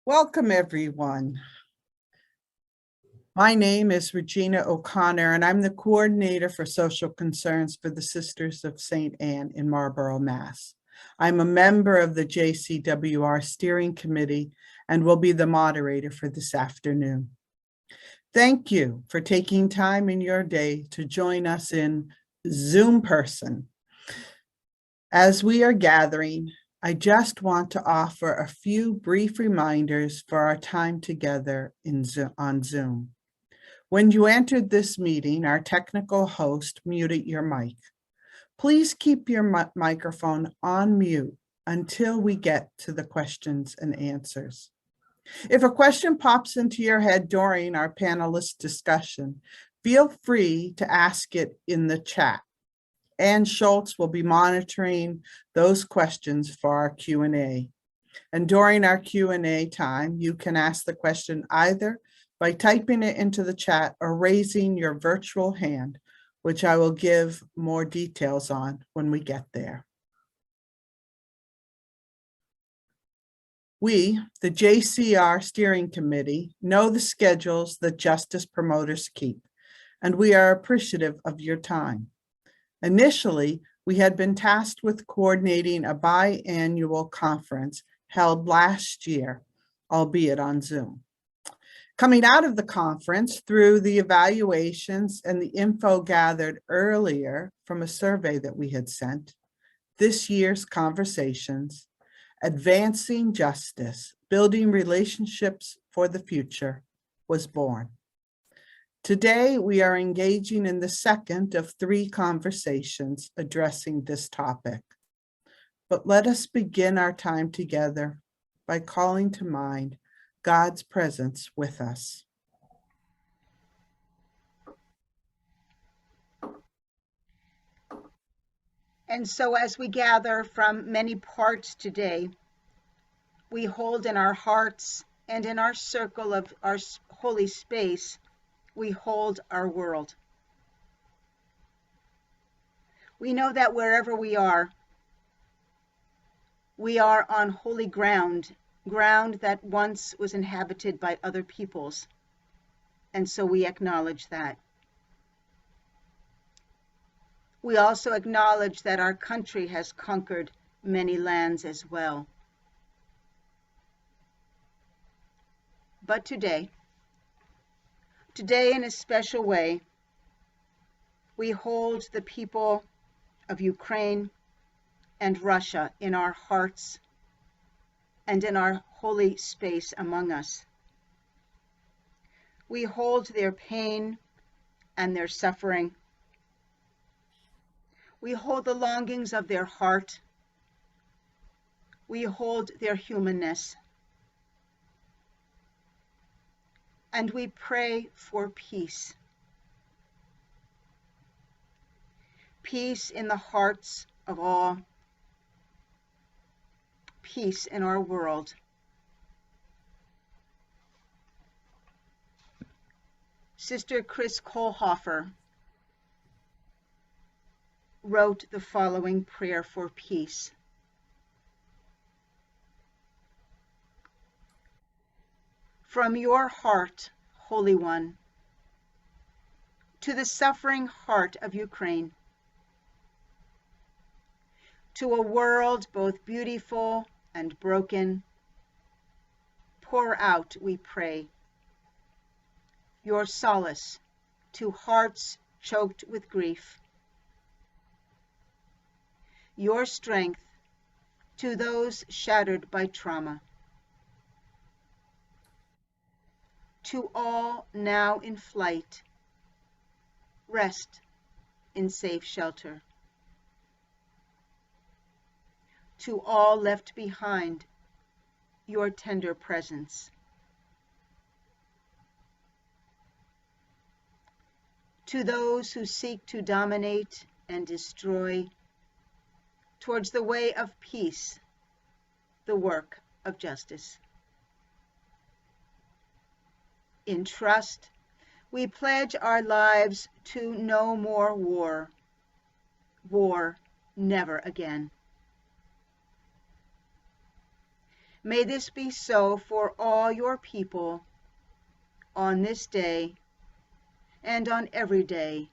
Welcome, everyone. My name is Regina O'Connor, and I'm the coordinator for social concerns for the Sisters of St. Anne in Marlborough, Mass. I'm a member of the JCWR steering committee and will be the moderator for this afternoon. Thank you for taking time in your day to join us in Zoom person. As we are gathering, I just want to offer a few brief reminders for our time together on Zoom. When you entered this meeting, our technical host muted your mic. Please keep your microphone on mute until we get to the questions and answers. If a question pops into your head during our panelist discussion, feel free to ask it in the chat. Ann Schultz will be monitoring those questions for our Q&A. And during our Q&A time, you can ask the question either by typing it into the chat or raising your virtual hand, which I will give more details on when we get there. We, the JCR Steering Committee, know the schedules that justice promoters keep, and we are appreciative of your time. Initially, we had been tasked with coordinating a biannual conference held last year, albeit on Zoom. Coming out of the conference, through the evaluations and the info gathered earlier from a survey that we had sent, this year's conversations, Advancing Justice, Building Relationships for the Future, was born. Today, we are engaging in the second of 3 conversations addressing this topic. But let us begin our time together by calling to mind God's presence with us. And so as we gather from many parts today, we hold in our hearts and in our circle of our holy space, we hold our world. We know that wherever we are on holy ground, ground that once was inhabited by other peoples, and so we acknowledge that. We also acknowledge that our country has conquered many lands as well. But today in a special way, we hold the people of Ukraine and Russia in our hearts and in our holy space among us. We hold their pain and their suffering. We hold the longings of their heart. We hold their humanness. And we pray for peace. Peace in the hearts of all. Peace in our world. Sister Chris Kohlhofer wrote the following prayer for peace. From your heart, Holy One, to the suffering heart of Ukraine, to a world both beautiful and broken, pour out, we pray, your solace to hearts choked with grief, your strength to those shattered by trauma. To all now in flight, rest in safe shelter. To all left behind, your tender presence. To those who seek to dominate and destroy, towards the way of peace, the work of justice. In trust, we pledge our lives to no more war. War never again. May this be so for all your people on this day and on every day,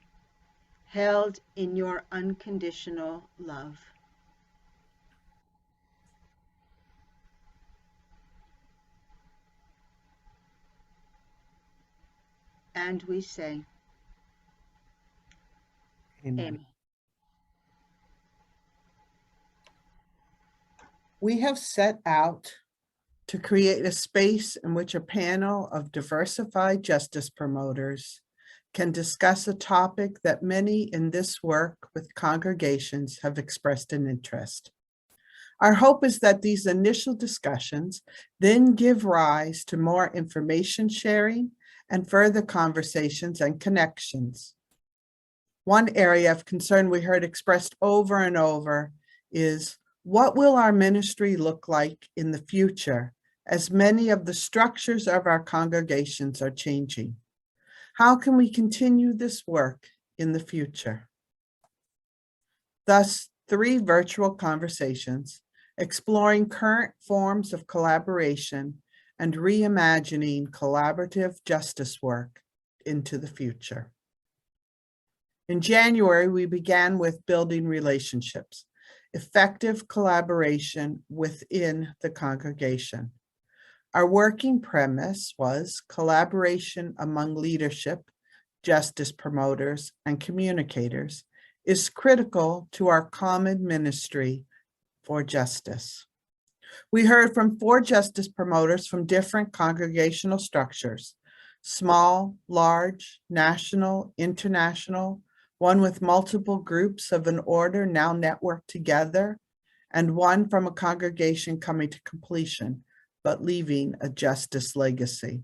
held in your unconditional love. And we say, Amen. We have set out to create a space in which a panel of diversified justice promoters can discuss a topic that many in this work with congregations have expressed an interest. Our hope is that these initial discussions then give rise to more information sharing and further conversations and connections. One area of concern we heard expressed over and over is, what will our ministry look like in the future as many of the structures of our congregations are changing? How can we continue this work in the future? Thus, 3 virtual conversations exploring current forms of collaboration and reimagining collaborative justice work into the future. In January, we began with building relationships, effective collaboration within the congregation. Our working premise was collaboration among leadership, justice promoters, and communicators is critical to our common ministry for justice. We heard from 4 justice promoters from different congregational structures: small, large, national, international, one with multiple groups of an order now networked together, and one from a congregation coming to completion, but leaving a justice legacy.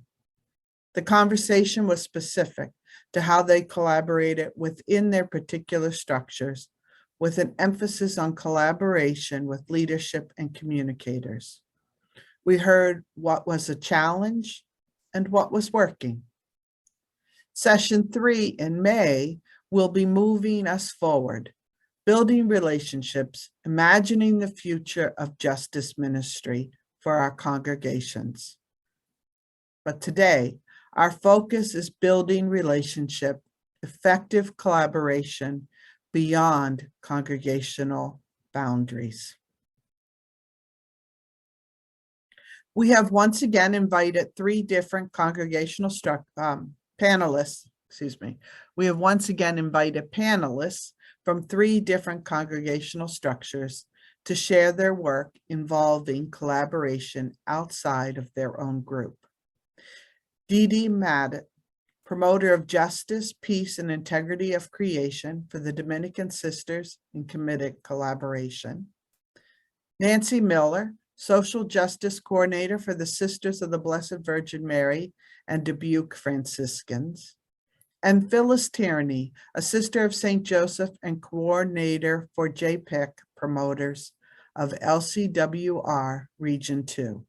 The conversation was specific to how they collaborated within their particular structures, with an emphasis on collaboration with leadership and communicators. We heard what was a challenge and what was working. Session 3 in May will be moving us forward, building relationships, imagining the future of justice ministry for our congregations. But today, our focus is building relationship, effective collaboration beyond congregational boundaries. We have once again invited 3 different congregational panelists. We have once again invited panelists from 3 different congregational structures to share their work involving collaboration outside of their own group. Dee Madden, promoter of justice, peace, and integrity of creation for the Dominican Sisters in Committed Collaboration. Nancy Miller, social justice coordinator for the Sisters of the Blessed Virgin Mary and Dubuque Franciscans. And Phyllis Tierney, a sister of St. Joseph and coordinator for JPEC promoters of LCWR Region 2.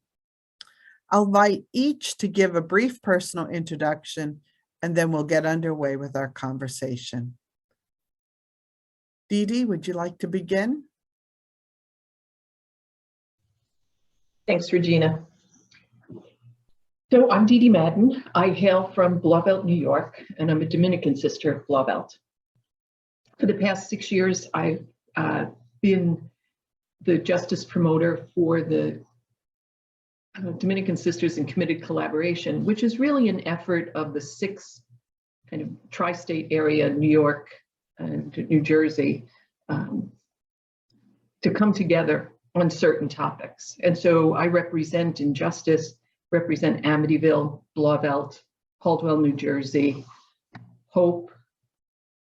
I'll invite each to give a brief personal introduction, and then we'll get underway with our conversation. Dee, would you like to begin? Thanks, Regina. So I'm Dee Madden. I hail from Blauvelt, New York, and I'm a Dominican sister of Blauvelt. For the past 6 years, I've been the justice promoter for the Dominican Sisters in Committed Collaboration, which is really an effort of the 6 kind of tri-state area, New York and New Jersey, to come together on certain topics. And so I represent in justice, represent Amityville, Blauvelt, Caldwell, New Jersey, Hope,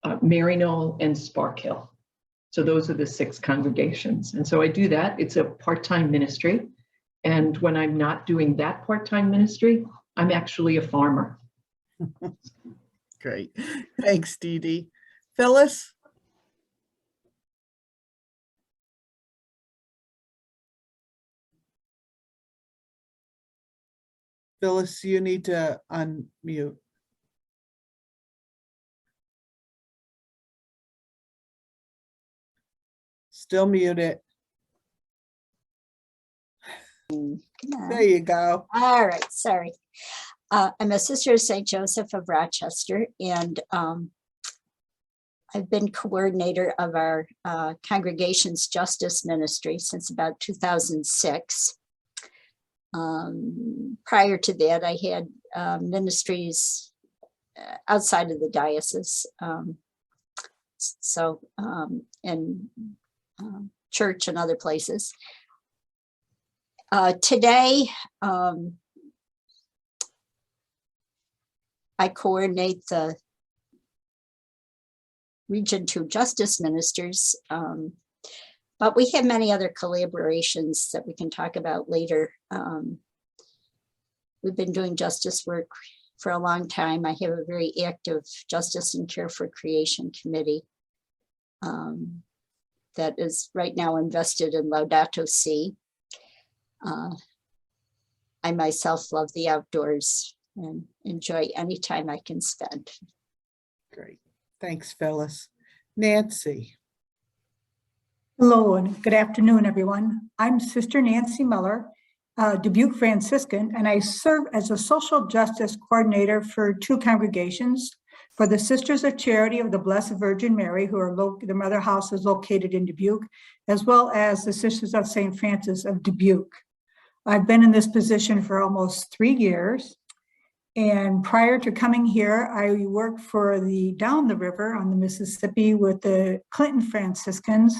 Maryknoll, and Spark Hill. So those are the 6 congregations. And so I do that. It's a part-time ministry. And when I'm not doing that part-time ministry, I'm actually a farmer. Great. Thanks, Dee. Phyllis? Phyllis, you need to unmute. Still muted. Come on. There you go. All right, sorry. I'm a sister of St. Joseph of Rochester, and I've been coordinator of our Congregation's Justice Ministry since about 2006. Prior to that, I had ministries outside of the diocese, in church and other places. Today, I coordinate the Region 2 Justice Ministers, but we have many other collaborations that we can talk about later. We've been doing justice work for a long time. I have a very active Justice and Care for Creation committee that is right now invested in Laudato Si. I myself love the outdoors and enjoy any time I can spend. Great. Thanks, Phyllis. Nancy. Hello and good afternoon, everyone. I'm Sister Nancy Miller, Dubuque Franciscan, and I serve as a social justice coordinator for 2 congregations for the Sisters of Charity of the Blessed Virgin Mary, who are the mother house is located in Dubuque, as well as the Sisters of St. Francis of Dubuque. I've been in this position for almost 3 years. And prior to coming here, I worked for down the river on the Mississippi with the Clinton Franciscans,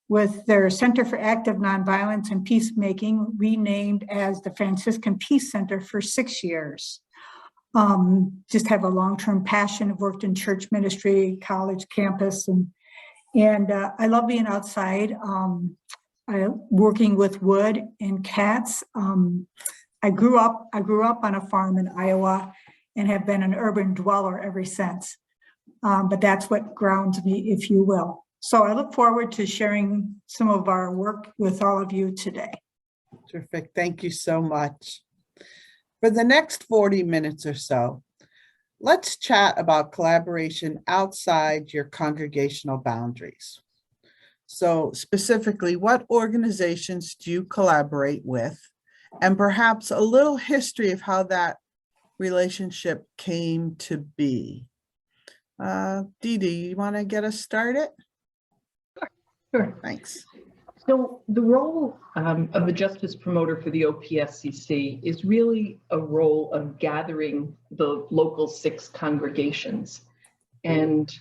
with their Center for Active Nonviolence and Peacemaking, renamed as the Franciscan Peace Center for 6 years. Just have a long-term passion. I've worked in church ministry, college campus, and I love being outside. Working with wood and cats. I grew up on a farm in Iowa and have been an urban dweller ever since. But that's what grounds me, if you will. So I look forward to sharing some of our work with all of you today. Terrific. Thank you so much. For the next 40 minutes or so, let's chat about collaboration outside your congregational boundaries. So specifically, what organizations do you collaborate with? And perhaps a little history of how that relationship came to be. Dee Dee, you want to get us started? Sure. Thanks. So the role of the justice promoter for the OPSCC is really a role of gathering the local 6 congregations and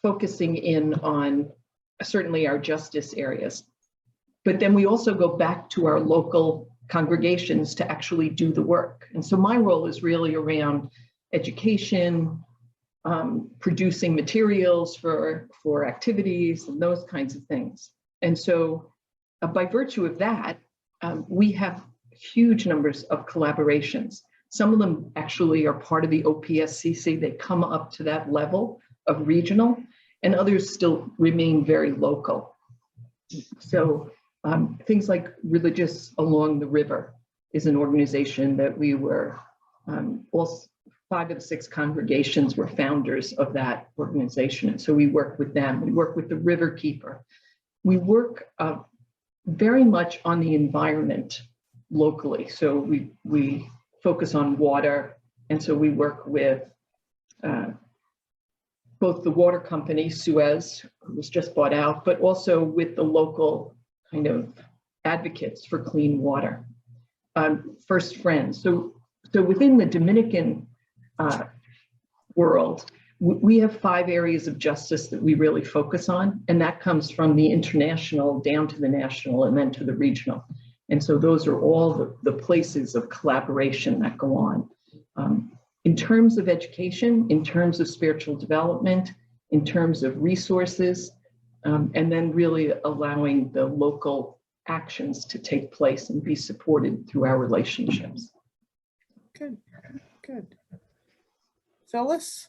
focusing in on certainly our justice areas. But then we also go back to our local congregations to actually do the work. And so my role is really around education, producing materials for activities and those kinds of things. And so by virtue of that, we have huge numbers of collaborations. Some of them actually are part of the OPSCC. They come up to that level of regional, and others still remain very local. So things like Religious Along the River is an organization that we were, all 5 of the 6 congregations were founders of that organization. And so we work with them. We work with the River Keeper. We work very much on the environment locally. So we focus on water. And so we work with both the water company, Suez, who was just bought out, but also with the local kind of advocates for clean water. First Friends. So within the Dominican world, we have 5 areas of justice that we really focus on, and that comes from the international down to the national and then to the regional. And so those are all the places of collaboration that go on. In terms of education, in terms of spiritual development, in terms of resources, and then really allowing the local actions to take place and be supported through our relationships. Good, good. Phyllis,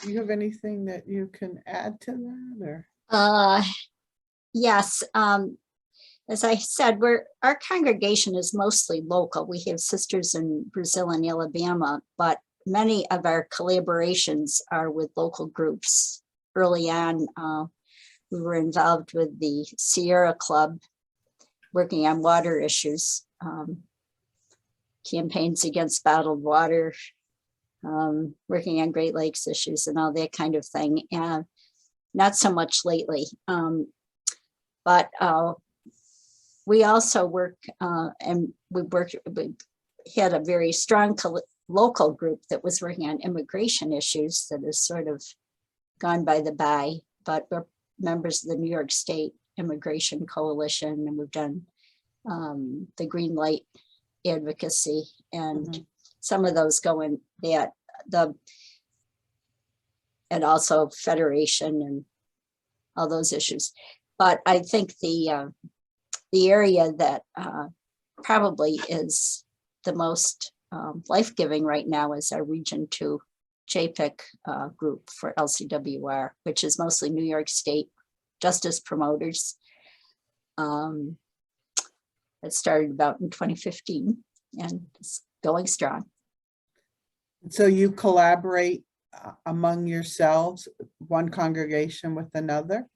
do you have anything that you can add to that, or? Yes. As I said, our congregation is mostly local. We have sisters in Brazil and Alabama, but many of our collaborations are with local groups. Early on, we were involved with the Sierra Club, working on water issues. campaigns against bottled water, working on Great Lakes issues and all that kind of thing. And not so much lately. But we also work, and we had a very strong local group that was working on immigration issues that has sort of gone by the by, but we're members of the New York State Immigration Coalition, and we've done the green light advocacy, and some of those go in that and also federation and all those issues. But I think the area that probably is the most life-giving right now is our Region 2 JPIC group for LCWR, which is mostly New York State justice promoters. It started about in 2015 and it's going strong. So you collaborate among yourselves, one congregation with another?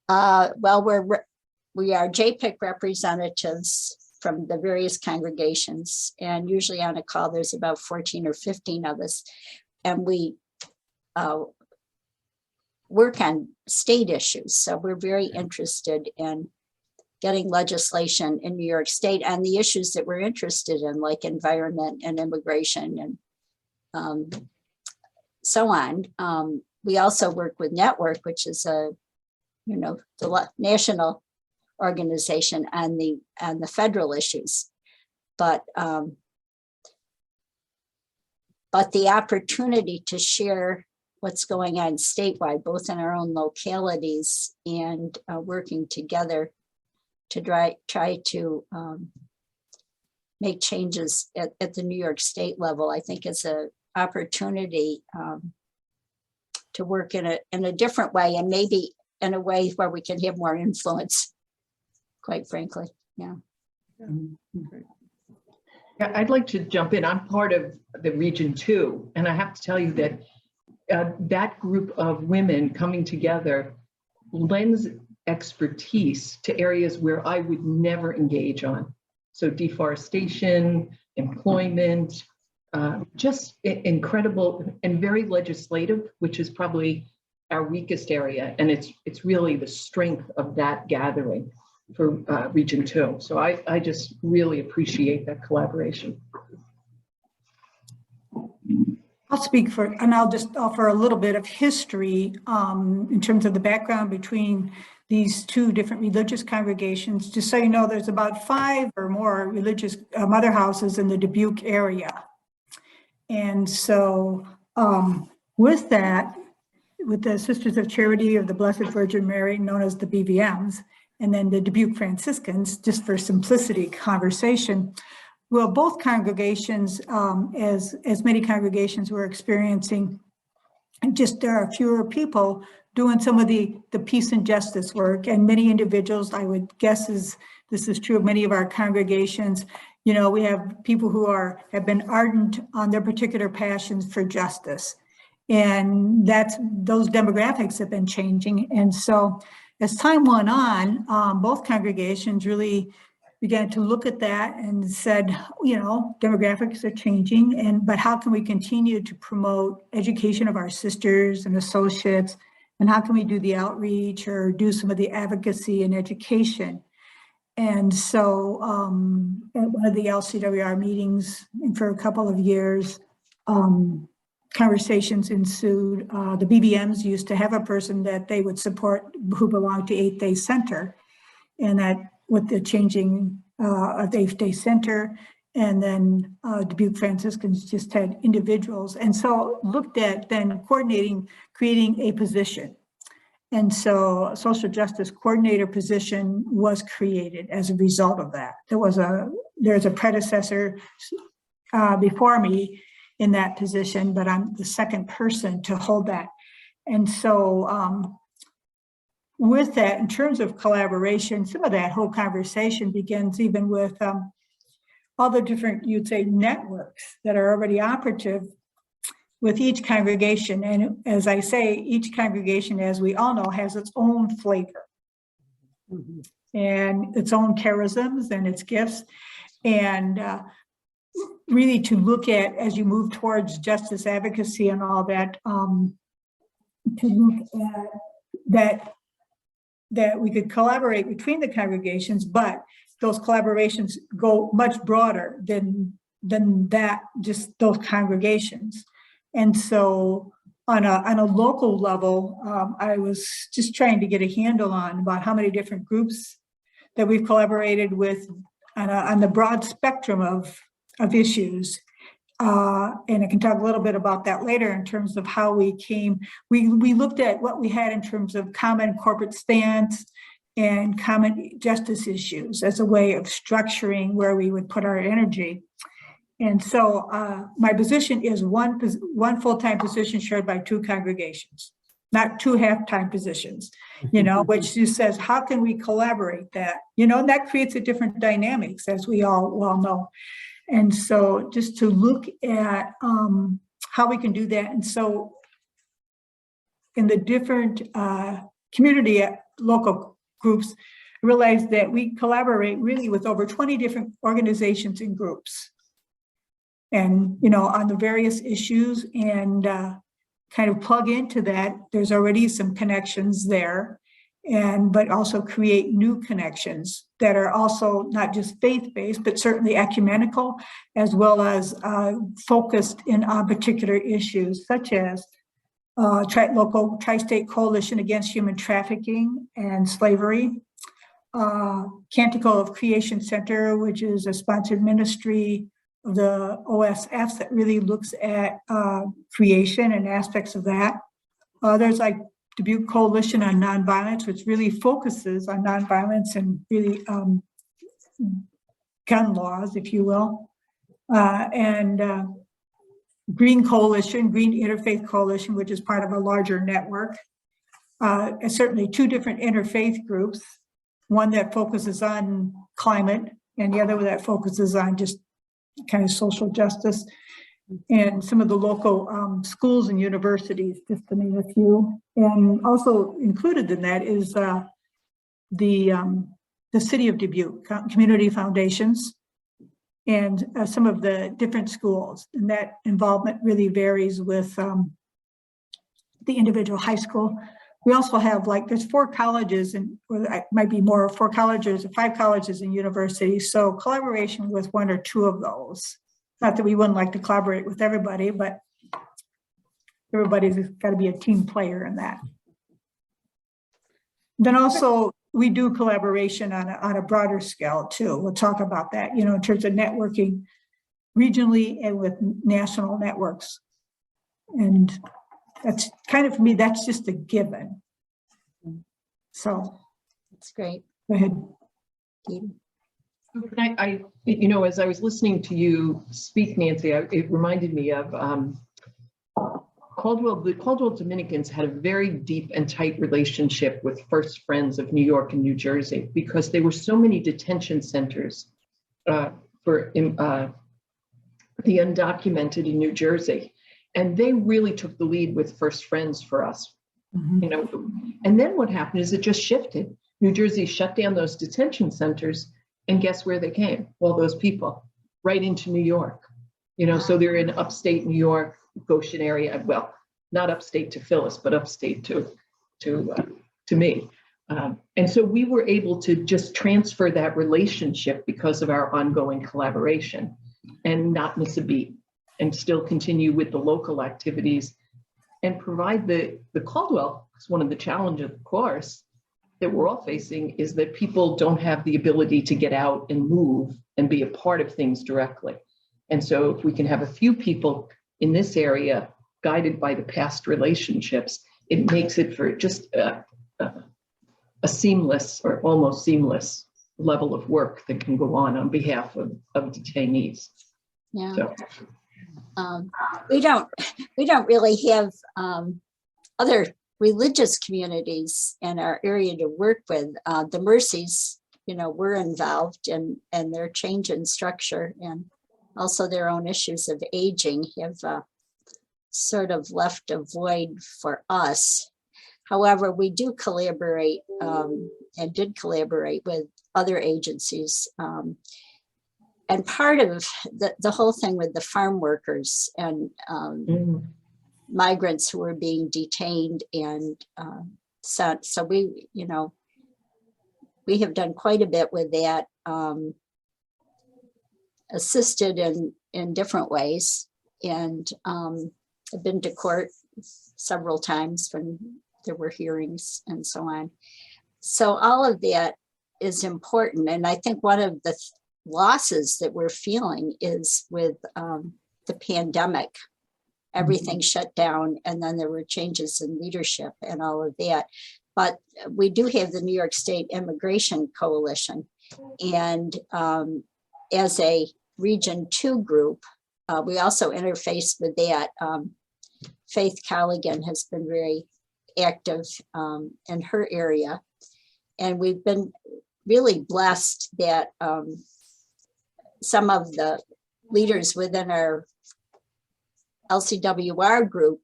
Well, we are JPIC representatives from the various congregations, and usually on a call there's about 14 or 15 of us, and we work on state issues. So we're very interested in getting legislation in New York State on the issues that we're interested in, like environment and immigration and so on. We also work with Network, which is the national organization on the federal issues, but the opportunity to share what's going on statewide, both in our own localities and working together to try to make changes at the New York State level, I think is an opportunity to work in a different way, and maybe in a way where we can have more influence, quite frankly. Yeah. Yeah, I'd like to jump in. I'm part of the Region 2, and I have to tell you that that group of women coming together lends expertise to areas where I would never engage on. So deforestation, employment, just incredible and very legislative, which is probably our weakest area. And it's really the strength of that gathering for Region 2. So I just really appreciate that collaboration. I'll speak for, and I'll just offer a little bit of history in terms of the background between these two different religious congregations. Just so you know, there's about 5 or more religious mother houses in the Dubuque area. And so with that, with the Sisters of Charity of the Blessed Virgin Mary, known as the BVMs, and then the Dubuque Franciscans, just for simplicity conversation, well, both congregations, as many congregations were experiencing, just there are fewer people doing some of the peace and justice work, and many individuals, I would guess this is true of many of our congregations. You know, we have people who have been ardent on their particular passions for justice, and those demographics have been changing. And so as time went on, both congregations really began to look at that and said, you know, demographics are changing, but how can we continue to promote education of our sisters and associates, and how can we do the outreach or do some of the advocacy and education? And so at one of the LCWR meetings for a couple of years, conversations ensued. The BBMs used to have a person that they would support who belonged to 8th Day Center, and that with the changing of the 8th Day Center, and then Dubuque Franciscans just had individuals. And so looked at then coordinating, creating a position. And so a social justice coordinator position was created as a result of that. There's a predecessor before me in that position, but I'm the second person to hold that. And so with that, in terms of collaboration, some of that whole conversation begins even with all the different, you'd say, networks that are already operative with each congregation. And as I say, each congregation, as we all know, has its own flavor and its own charisms and its gifts. And really to look at, as you move towards justice advocacy and all that, to look at that we could collaborate between the congregations, but those collaborations go much broader than that, just those congregations. And so on a local level, I was just trying to get a handle on about how many different groups that we've collaborated with on the broad spectrum of issues. And I can talk a little bit about that later in terms of how we looked at what we had in terms of common corporate stance and common justice issues as a way of structuring where we would put our energy. And so my position is one full-time position shared by 2 congregations, not 2 half-time positions, which just says, how can we collaborate that? And that creates a different dynamics, as we all well know. And so just to look at how we can do that. And so in the different community local groups, realize that we collaborate really with over 20 different organizations and groups. And, on the various issues, and kind of plug into that. There's already some connections there, but also create new connections that are also not just faith-based, but certainly ecumenical, as well as focused in on particular issues, such as local tri-state coalition against human trafficking and slavery, Canticle of Creation Center, which is a sponsored ministry of the OSFs that really looks at creation and aspects of that. There's like Dubuque Coalition on Nonviolence, which really focuses on nonviolence and really gun laws, if you will. And Green Coalition, Green Interfaith Coalition, which is part of a larger network. And certainly 2 different interfaith groups, one that focuses on climate and the other that focuses on just kind of social justice, and some of the local schools and universities, just to name a few. And also included in that is the City of Dubuque Community Foundations and some of the different schools. And that involvement really varies with the individual high school. We also have there's 4 colleges, or it might be more, 4 colleges or 5 colleges and universities. So collaboration with 1 or 2 of those. Not that we wouldn't like to collaborate with everybody, but everybody's got to be a team player in that. Then also we do collaboration on a broader scale too. We'll talk about that, in terms of networking regionally and with national networks. And that's kind of, for me, that's just a given. So That's great. go ahead. As I was listening to you speak, Nancy, it reminded me of Caldwell. The Caldwell Dominicans had a very deep and tight relationship with First Friends of New York and New Jersey, because there were so many detention centers for the undocumented in New Jersey. And they really took the lead with First Friends for us. And then what happened is it just shifted. New Jersey shut down those detention centers, and guess where they came? Well, those people right into New York. So they're in upstate New York, Goshen area. Well, not upstate to Phyllis, but upstate to me. And so we were able to just transfer that relationship because of our ongoing collaboration and not miss a beat, and still continue with the local activities and provide the Caldwell. Because one of the challenges, of course, that we're all facing is that people don't have the ability to get out and move and be a part of things directly. And so if we can have a few people in this area guided by the past relationships, it makes it for just a seamless or almost seamless level of work that can go on behalf of detainees. Yeah. So. We don't really have other religious communities in our area to work with. The Mercies, we're involved in their change in structure, and also their own issues of aging have sort of left a void for us. However, we do collaborate and did collaborate with other agencies. and part of the whole thing with the farm workers and migrants who were being detained and sent. So we, you know, we have done quite a bit with that, assisted in different ways, and I've been to court several times when there were hearings and so on. So all of that is important. And I think one of the losses that we're feeling is with the pandemic, everything shut down, and then there were changes in leadership and all of that. But we do have the New York State Immigration Coalition. And as a Region 2 group, we also interface with that. Faith Colligan has been very active in her area. And we've been really blessed that some of the leaders within our LCWR group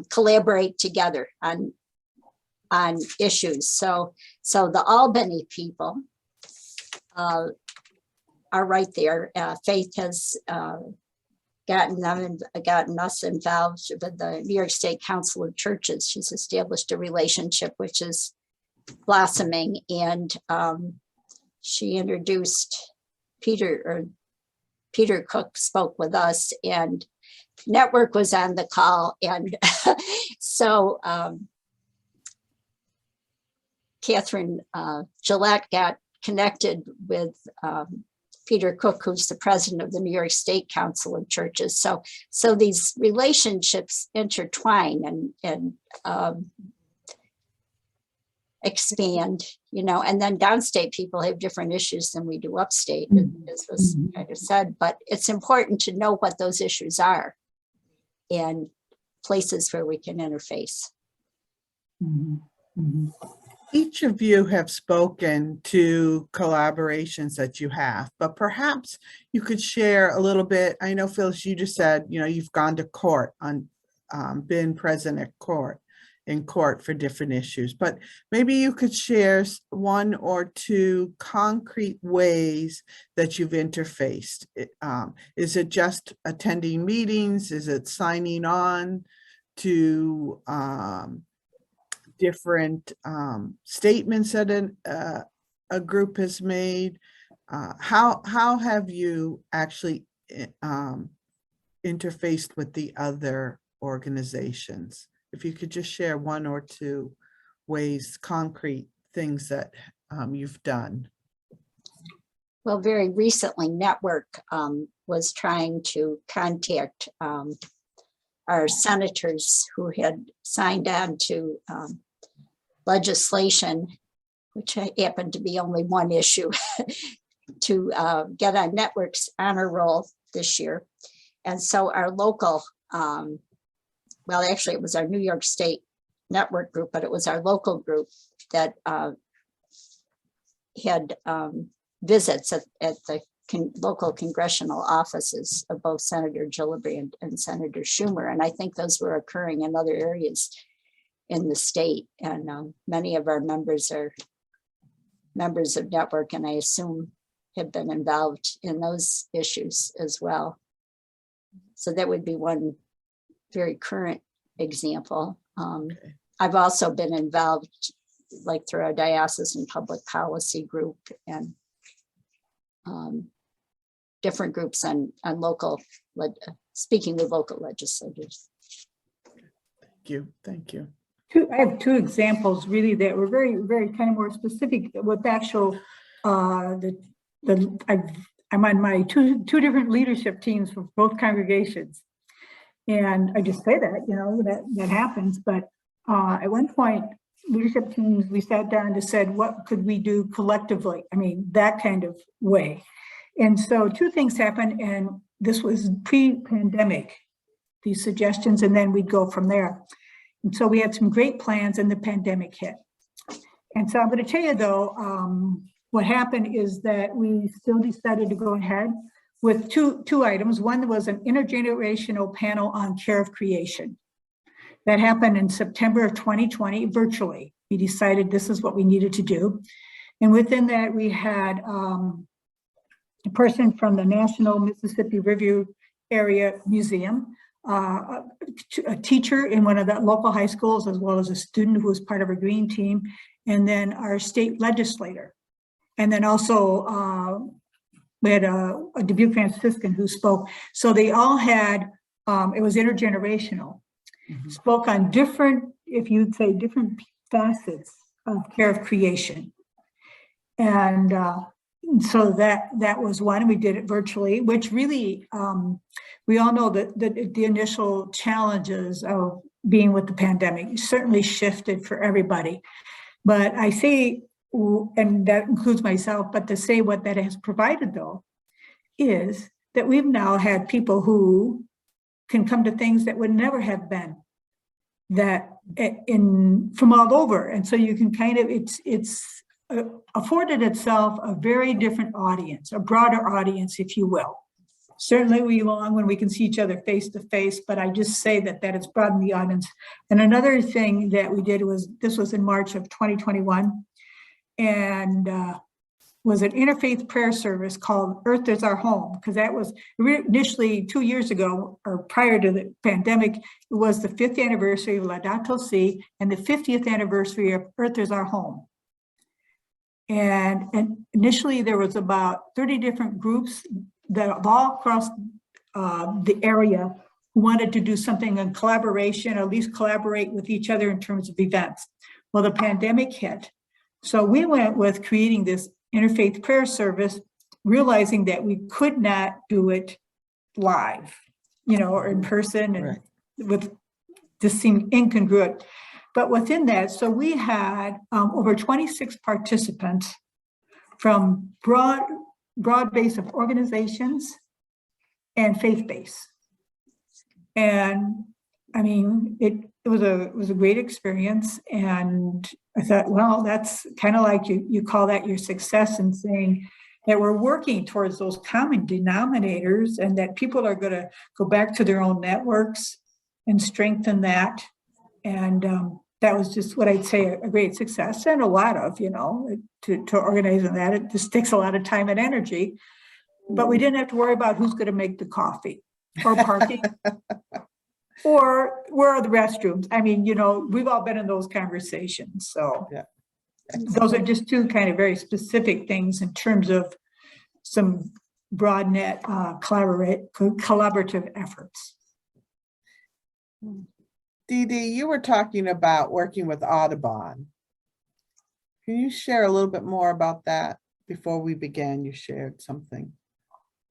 collaborate together on issues. So the Albany people are right there. Faith has gotten us involved with the New York State Council of Churches. She's established a relationship which is blossoming, and she introduced Peter Cook spoke with us, and Network was on the call, and so Catherine Gillette got connected with Peter Cook, who's the president of the New York State Council of Churches. So these relationships intertwine and expand, you know, and then downstate people have different issues than we do upstate, as was kind of said, but it's important to know what those issues are and places where we can interface. Each of you have spoken to collaborations that you have, but perhaps you could share a little bit. I know, Phyllis, you just said, you know, you've gone to court on, been present at in court for different issues, but maybe you could share one or two concrete ways that you've interfaced. Is it just attending meetings? Is it signing on to different statements that a group has made? How have you actually interfaced with the other organizations? If you could just share one or two ways, concrete things that you've done. Well, very recently, Network was trying to contact our senators who had signed on to legislation, which happened to be only one issue, to get on Network's honor roll this year. And so our local, well, actually it was our New York State Network group, but it was our local group that had visits at the local congressional offices of both Senator Gillibrand and Senator Schumer. And I think those were occurring in other areas in the state. And many of our members are members of Network, and I assume have been involved in those issues as well. So that would be one very current example. Okay. I've also been involved, like through our diocesan public policy group and different groups on local, speaking with local legislators. Thank you. I have two examples really that were very, very kind of more specific with actual, I'm on my two different leadership teams for both congregations. And I just say that, you know, that happens. But at one point, leadership teams, we sat down and said, what could we do collectively? I mean, that kind of way. And so two things happened, and this was pre-pandemic, these suggestions, and then we'd go from there. And so we had some great plans, and the pandemic hit. And so I'm going to tell you, though, what happened is that we still decided to go ahead with two items. One was an intergenerational panel on care of creation. That happened in September of 2020, virtually. We decided this is what we needed to do. And within that, we had a person from the National Mississippi River Area Museum, a teacher in one of the local high schools, as well as a student who was part of a green team, and then our state legislator. And then also we had a Dubuque Franciscan who spoke. So they all had, it was intergenerational, spoke on different, if you'd say, different facets of care of creation. And so that was one. We did it virtually, which really, we all know that the initial challenges of being with the pandemic certainly shifted for everybody. But I say, and that includes myself, but to say what that has provided though, is that we've now had people who can come to things that would never have been that from all over. And so you can kind of, it's afforded itself a very different audience, a broader audience, if you will. Certainly we belong when we can see each other face to face, but I just say that it's broadened the audience. And another thing that we did was, this was in March of 2021, and was an interfaith prayer service called Earth is Our Home, because that was initially 2 years ago, or prior to the pandemic, it was the 5th anniversary of Laudato Si and the 50th anniversary of Earth is Our Home. And initially there was about 30 different groups that all across the area who wanted to do something in collaboration, or at least collaborate with each other in terms of events. Well, the pandemic hit. So we went with creating this interfaith prayer service, realizing that we could not do it live, or in person, and with this seemed incongruent. But within that, so we had over 26 participants from broad base of organizations and faith base. And I mean, it was a great experience. And I thought, well, that's kind of like you call that your success, in saying that we're working towards those common denominators, and that people are going to go back to their own networks and strengthen that. And that was just what I'd say a great success, and a lot of, to organize that. It just takes a lot of time and energy, but we didn't have to worry about who's going to make the coffee or parking or where are the restrooms. I mean, we've all been in those conversations. So yeah. Those are just two kind of very specific things in terms of some broad net collaborative efforts. Dee Dee, you were talking about working with Audubon. Can you share a little bit more about that? Before we began, you shared something.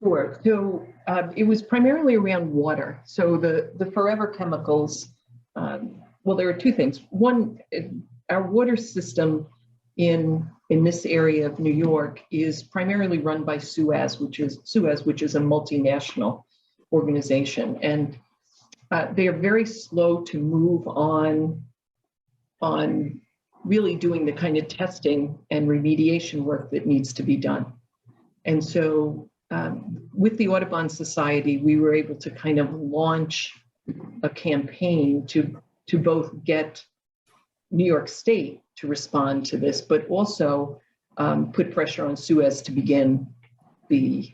Sure. So it was primarily around water. So the forever chemicals, well, there are two things. One, our water system in this area of New York is primarily run by Suez, which is a multinational organization. And they are very slow to move on really doing the kind of testing and remediation work that needs to be done. And so with the Audubon Society, we were able to kind of launch a campaign to both get New York State to respond to this, but also put pressure on Suez to begin the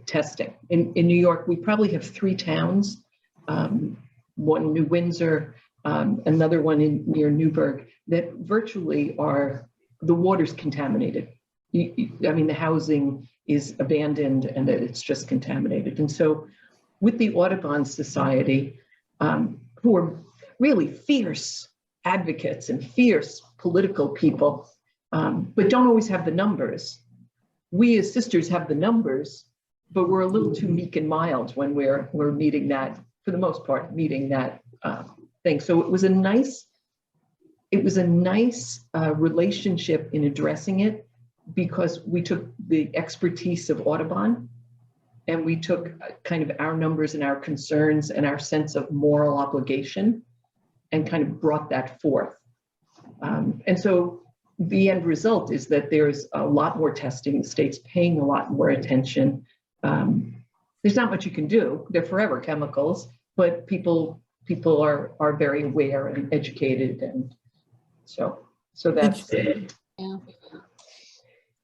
testing. In New York, we probably have 3 towns, one New Windsor, another one near Newburgh, that virtually the water's contaminated. I mean, the housing is abandoned and it's just contaminated. And so with the Audubon Society, who are really fierce advocates and fierce political people, but don't always have the numbers. We as sisters have the numbers, but we're a little too meek and mild when we're meeting that, for the most part, meeting that thing. So it was a nice relationship in addressing it, because we took the expertise of Audubon and we took kind of our numbers and our concerns and our sense of moral obligation and kind of brought that forth. And so the end result is that there's a lot more testing, the state's paying a lot more attention. There's not much you can do. They're forever chemicals, but people are very aware and educated, and so that's it. Yeah.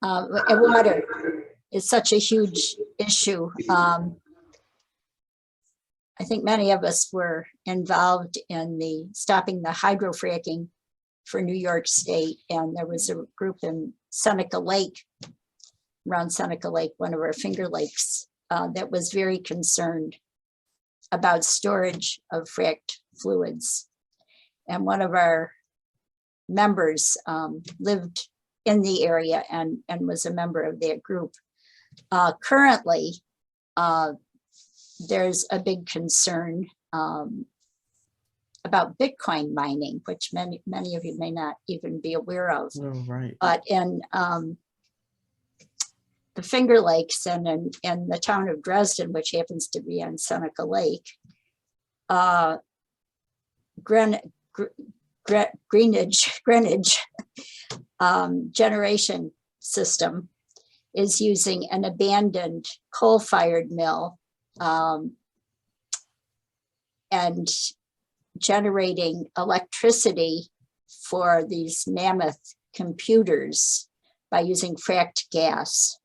Water. is such a huge issue. I think many of us were involved in the stopping the hydrofracking for New York State. And there was a group in Seneca Lake, around Seneca Lake, one of our Finger Lakes, that was very concerned about storage of fracked fluids. And one of our members lived in the area and was a member of that group. Currently, there's a big concern about Bitcoin mining, which many of you may not even be aware of. Oh, right. But in the Finger Lakes and in the town of Dresden, which happens to be on Seneca Lake, Greenwich generation system is using an abandoned coal-fired mill and generating electricity for these mammoth computers by using fracked gas.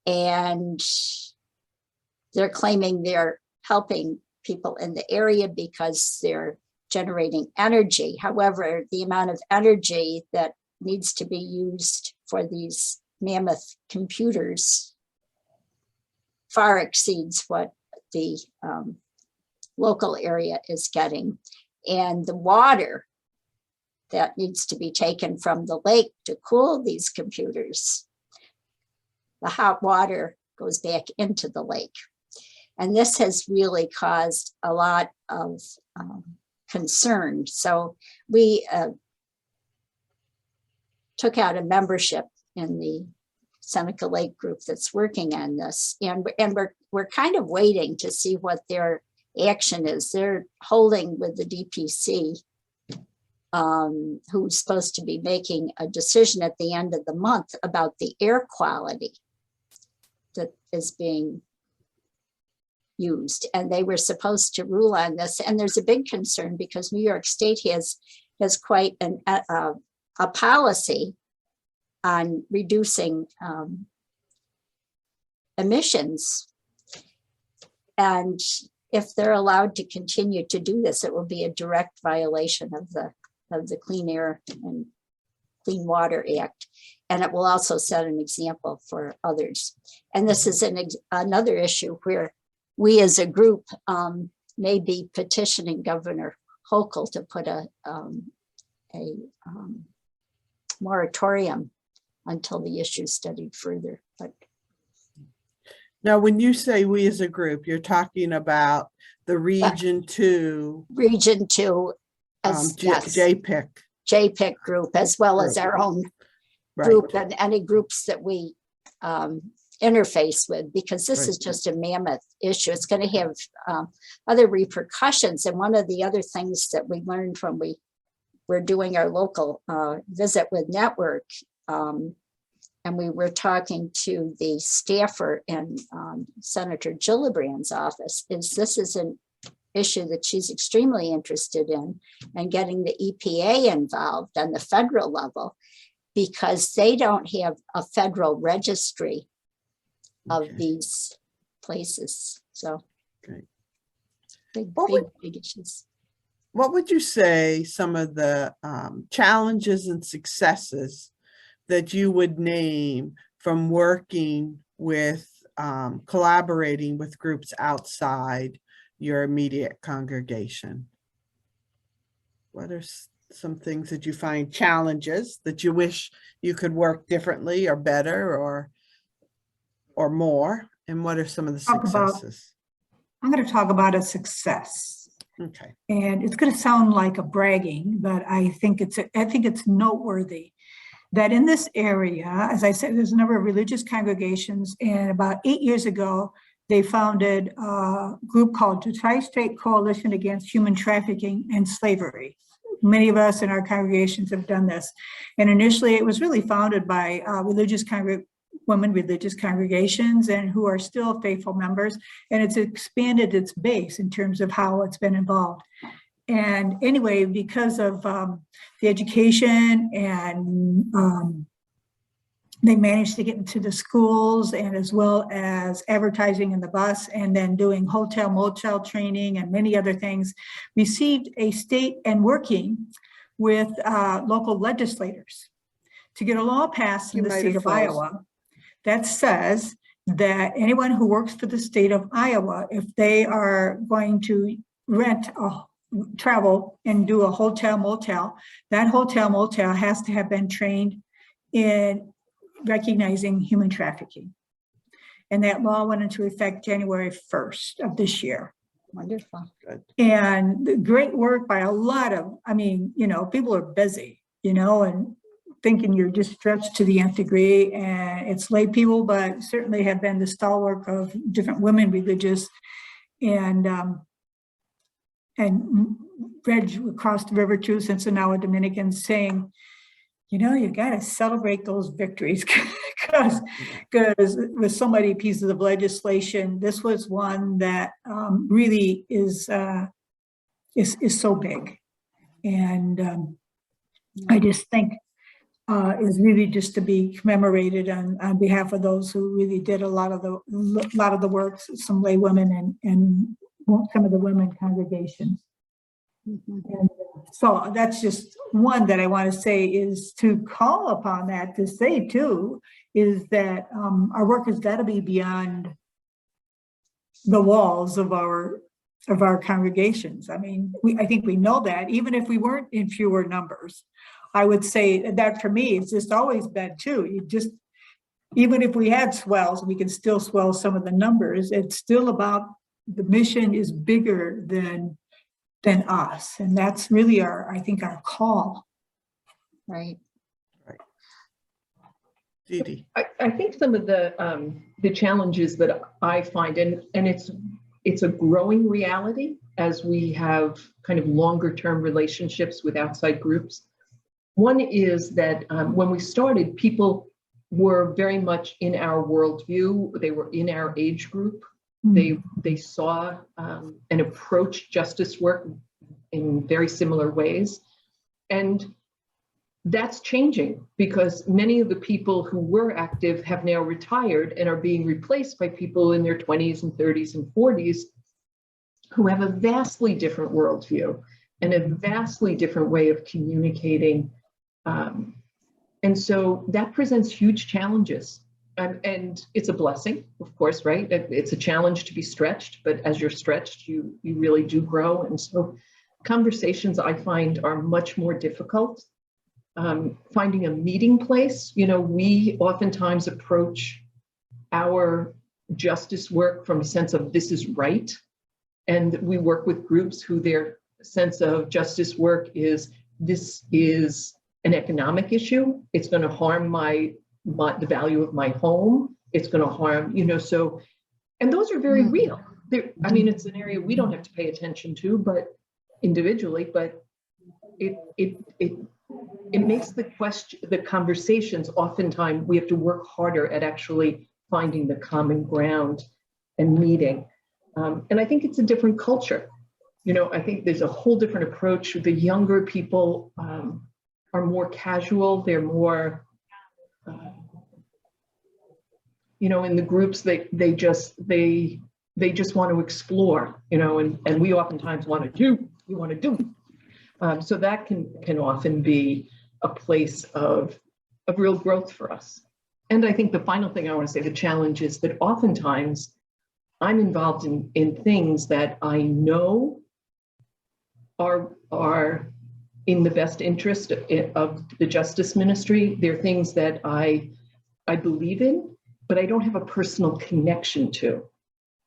And they're claiming they're helping people in the area because they're generating energy. However, the amount of energy that needs to be used for these mammoth computers far exceeds what the local area is getting. And the water that needs to be taken from the lake to cool these computers, the hot water goes back into the lake. And this has really caused a lot of concern. So we took out a membership in the Seneca Lake group that's working on this. And we're kind of waiting to see what their action is. They're holding with the DPC, who's supposed to be making a decision at the end of the month about the air quality that is being used. And they were supposed to rule on this. And there's a big concern because New York State has quite a policy on reducing emissions. And if they're allowed to continue to do this, it will be a direct violation of the Clean Air and Clean Water Act. And it will also set an example for others. And this is another issue where we as a group may be petitioning Governor Hochul to put a moratorium until the issue is studied further. But Now, when you say we as a group, you're talking about the Region 2. Region 2, yes, JPIC group, as well as our own group and any groups that we interface with, because this is just a mammoth issue. It's going to have other repercussions. And one of the other things that we learned when we were doing our local visit with Network, and we were talking to the staffer in Senator Gillibrand's office, is this is an issue that she's extremely interested in, and getting the EPA involved on the federal level, because they don't have a federal registry of these places. So big issues. What would you say some of the challenges and successes that you would name from working with, collaborating with groups outside your immediate congregation? What are some things that you find challenges that you wish you could work differently or better or more? And what are some of the successes? I'm going to talk about a success. Okay. And it's going to sound like a bragging, but I think it's noteworthy that in this area, as I said, there's a number of religious congregations, and about 8 years ago, they founded a group called the Tri-State Coalition Against Human Trafficking and Slavery. Many of us in our congregations have done this. And initially, it was really founded by religious congregations and who are still faithful members. And it's expanded its base in terms of how it's been involved. And anyway, because of the education and they managed to get into the schools and as well as advertising in the bus and then doing hotel motel training and many other things, received a state and working with local legislators to get a law passed in You the might state have of froze. Iowa that says that anyone who works for the state of Iowa, if they are going to travel and do a hotel motel, that hotel motel has to have been trained in recognizing human trafficking. And that law went into effect January 1st of this year. Wonderful. And the great work by a lot of, I mean, you know, people are busy, you know, and thinking you're just stretched to the nth degree, and it's lay people, but certainly have been the stalwart of different women religious and read across the river too, since they're now a Dominican, saying, you know, you got to celebrate those victories because with so many pieces of legislation, this was one that really is so big, and I just think is really just to be commemorated on behalf of those who really did a lot of the work, some lay women and some of the women congregations. And so that's just one that I want to say is to call upon that, to say too, is that our work has got to be beyond the walls of our congregations. I mean, I think we know that even if we weren't in fewer numbers, I would say that for me, it's just always been too. You just, even if we had swells, we can still swell some of the numbers. It's still about the mission is bigger than us. And that's really I think our call. Right. Dee Dee. I think some of the challenges that I find, and it's a growing reality as we have kind of longer term relationships with outside groups. One is that when we started, people were very much in our worldview. They were in our age group. They saw and approached justice work in very similar ways. And that's changing because many of the people who were active have now retired and are being replaced by people in their 20s and 30s and 40s who have a vastly different worldview and a vastly different way of communicating. And so that presents huge challenges. And it's a blessing, of course, right? It's a challenge to be stretched, but as you're stretched, you really do grow. And so conversations I find are much more difficult. Finding a meeting place, you know, we oftentimes approach our justice work from a sense of this is right. And we work with groups who their sense of justice work is this is an economic issue. It's going to harm the value of my home. It's going to harm, you know, so, and those are very real. I mean, it's an area we don't have to pay attention to, but individually, but it makes the conversations, oftentimes we have to work harder at actually finding the common ground and meeting. And I think it's a different culture. You know, I think there's a whole different approach. The younger people are more casual. They're more, you know, in the groups, they just want to explore, you know, and we oftentimes want to do. So that can often be a place of real growth for us. And I think the final thing I want to say, the challenge is that oftentimes I'm involved in things that I know are in the best interest of the justice ministry. They're things that I believe in, but I don't have a personal connection to.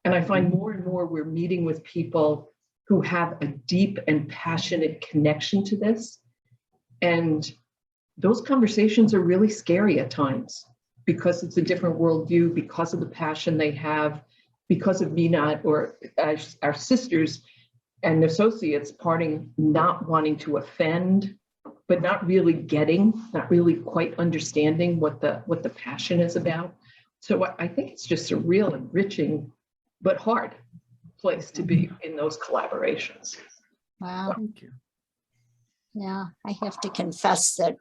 And I find more and more we're meeting with people who have a deep and passionate connection to this. And those conversations are really scary at times because it's a different worldview, because of the passion they have, because of me not, or as our sisters and associates parting, not wanting to offend, but not really quite understanding what the passion is about. So I think it's just a real enriching, but hard place to be in those collaborations. Wow. Thank you. Yeah, I have to confess that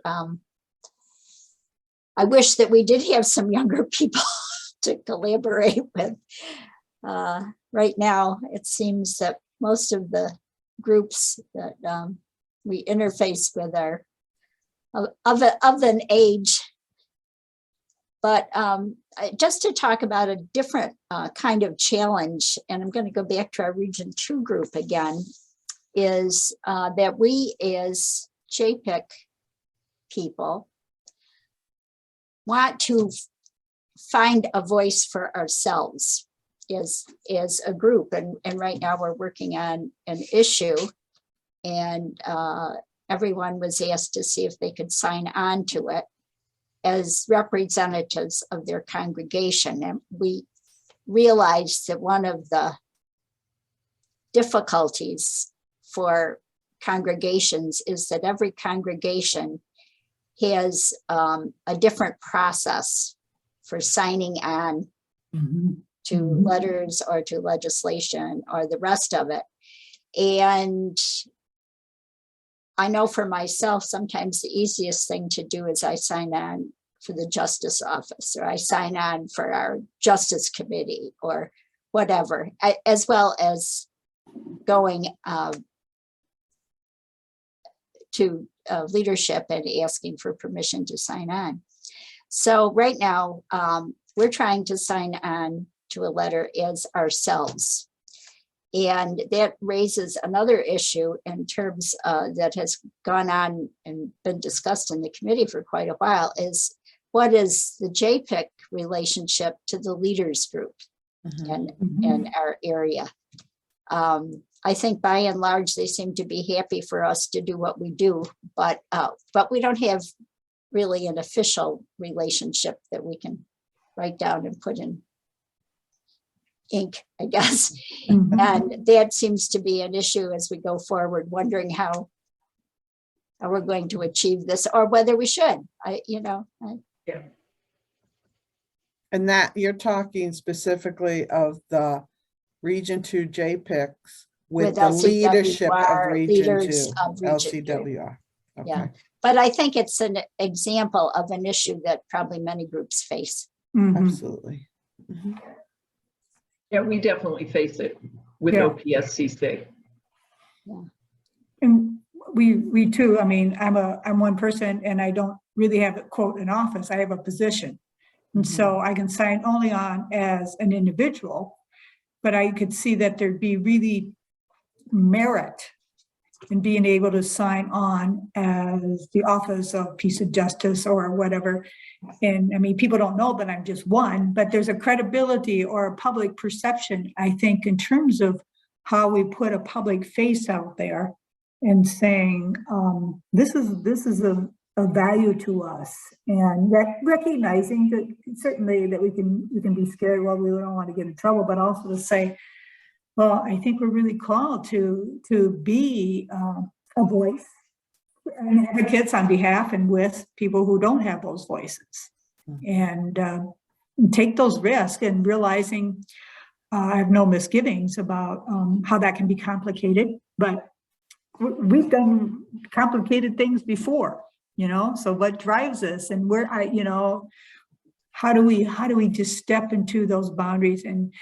I wish that we did have some younger people to collaborate with. Right now, it seems that most of the groups that we interface with are of an age. But just to talk about a different kind of challenge, and I'm going to go back to our Region 2 group again, is that we as JPIC people want to find a voice for ourselves as a group. And right now we're working on an issue, and everyone was asked to see if they could sign on to it as representatives of their congregation. And we realized that one of the difficulties for congregations is that every congregation has a different process for signing on to letters or to legislation or the rest of it. And I know for myself, sometimes the easiest thing to do is I sign on for the justice office, or I sign on for our justice committee or whatever, as well as going to leadership and asking for permission to sign on. So right now, we're trying to sign on to a letter as ourselves. And that raises another issue in terms that has gone on and been discussed in the committee for quite a while, is what is the JPIC relationship to the leaders group in our area? I think by and large, they seem to be happy for us to do what we do, but we don't have really an official relationship that we can write down and put in ink, I guess. And that seems to be an issue as we go forward, wondering how we're going to achieve this, or whether we should. Yeah. And that you're talking specifically of the Region 2 JPICs with the LCWR, leadership of Region 2, leaders of Region 2. LCWR. Okay. Yeah, but I think it's an example of an issue that probably many groups face. Absolutely. Yeah, we definitely face it with OPSCC. And we too, I mean, I'm one person and I don't really have a quote an office, I have a position. And so I can sign only on as an individual, but I could see that there'd be really merit in being able to sign on as the Office of Peace and Justice or whatever. And I mean, people don't know that I'm just one, but there's a credibility or a public perception, I think, in terms of how we put a public face out there and saying, this is a value to us, and recognizing that certainly that we can be scared, well, we don't want to get in trouble, but also to say, well, I think we're really called to be a voice and advocates on behalf and with people who don't have those voices, and take those risks, and realizing I have no misgivings about how that can be complicated, but we've done complicated things before, so what drives us, and where how do we just step into those boundaries, and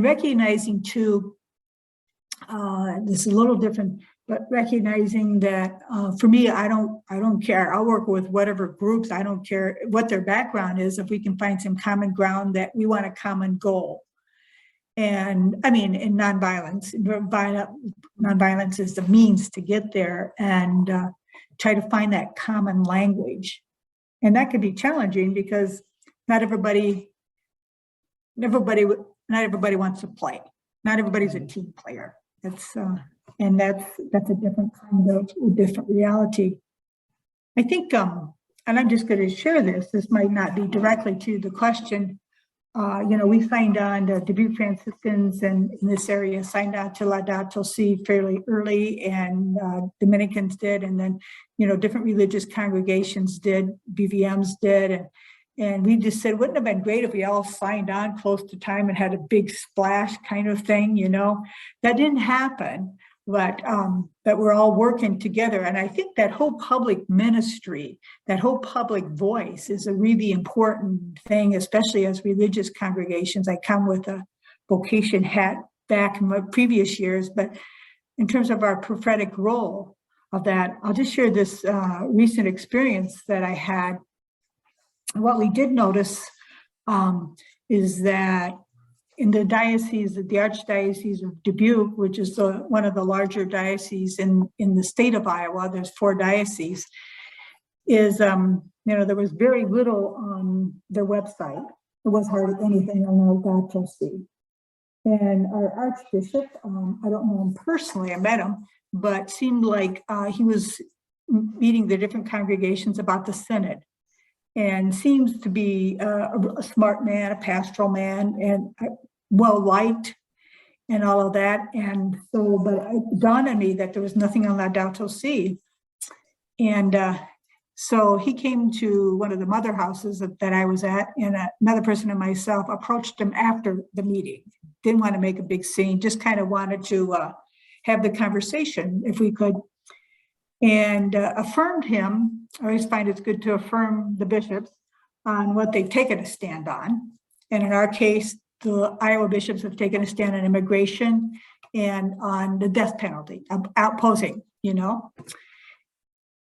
recognizing too, this is a little different, but recognizing that for me, I don't care. I'll work with whatever groups. I don't care what their background is, if we can find some common ground that we want a common goal. And I mean, in nonviolence is the means to get there, and try to find that common language. And that can be challenging because not everybody wants to play. Not everybody's a team player. And that's a different kind of different reality. I think, and I'm just going to share this. This might not be directly to the question. We signed on to Dubuque Franciscans, and in this area signed on to Laudato Si fairly early, and Dominicans did, and then different religious congregations did, BVMs did, and we just said, wouldn't it have been great if we all signed on close to time and had a big splash kind of thing, That didn't happen, but that we're all working together. And I think that whole public ministry, that whole public voice is a really important thing, especially as religious congregations. I come with a vocation hat back in my previous years, but in terms of our prophetic role of that, I'll just share this recent experience that I had. What we did notice is that in the diocese, the Archdiocese of Dubuque, which is one of the larger dioceses in the state of Iowa, there's 4 dioceses, is, there was very little on their website. There was hardly anything on Laudato Si. And our Archbishop, I don't know him personally, I met him, but seemed like he was meeting the different congregations about the Synod, and seems to be a smart man, a pastoral man, and well-liked and all of that. And so, but it dawned on me that there was nothing on Laudato Si. And so he came to one of the mother houses that I was at, and another person and myself approached him after the meeting. Didn't want to make a big scene, just kind of wanted to have the conversation if we could. And affirmed him. I always find it's good to affirm the bishops on what they've taken a stand on. And in our case, the Iowa bishops have taken a stand on immigration and on the death penalty, outposing,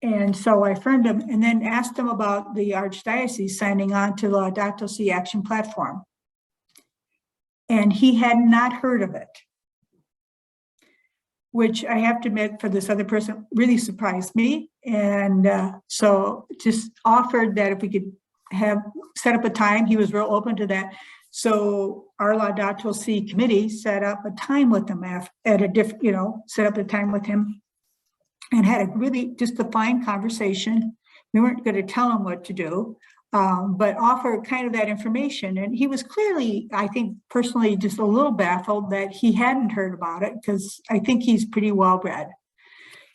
And so I affirmed him and then asked him about the Archdiocese signing on to the Laudato Si Action Platform. And he had not heard of it, which I have to admit, for this other person, really surprised me. And so just offered that if we could set up a time, he was real open to that. So our Laudato Si committee set up a time with him set up a time with him and had a really just a fine conversation. We weren't going to tell him what to do, but offer kind of that information. And he was clearly, I think personally, just a little baffled that he hadn't heard about it, because I think he's pretty well read.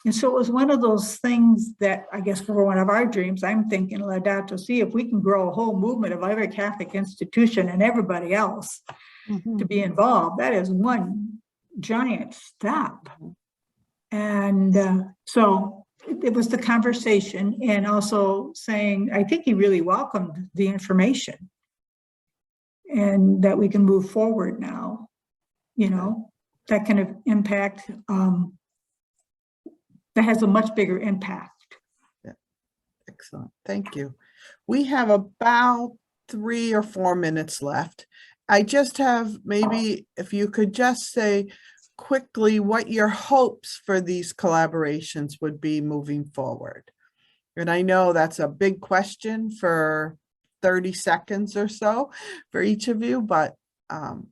And so it was one of those things that I guess for one of our dreams, I'm thinking Laudato Si, if we can grow a whole movement of every Catholic institution and everybody else to be involved, that is one giant step. And so it was the conversation, and also saying, I think he really welcomed the information and that we can move forward now, that kind of impact, that has a much bigger impact. Yeah. Excellent. Thank you. We have about 3 or 4 minutes left. I just have, maybe if you could just say quickly what your hopes for these collaborations would be moving forward. And I know that's a big question for 30 seconds or so for each of you, but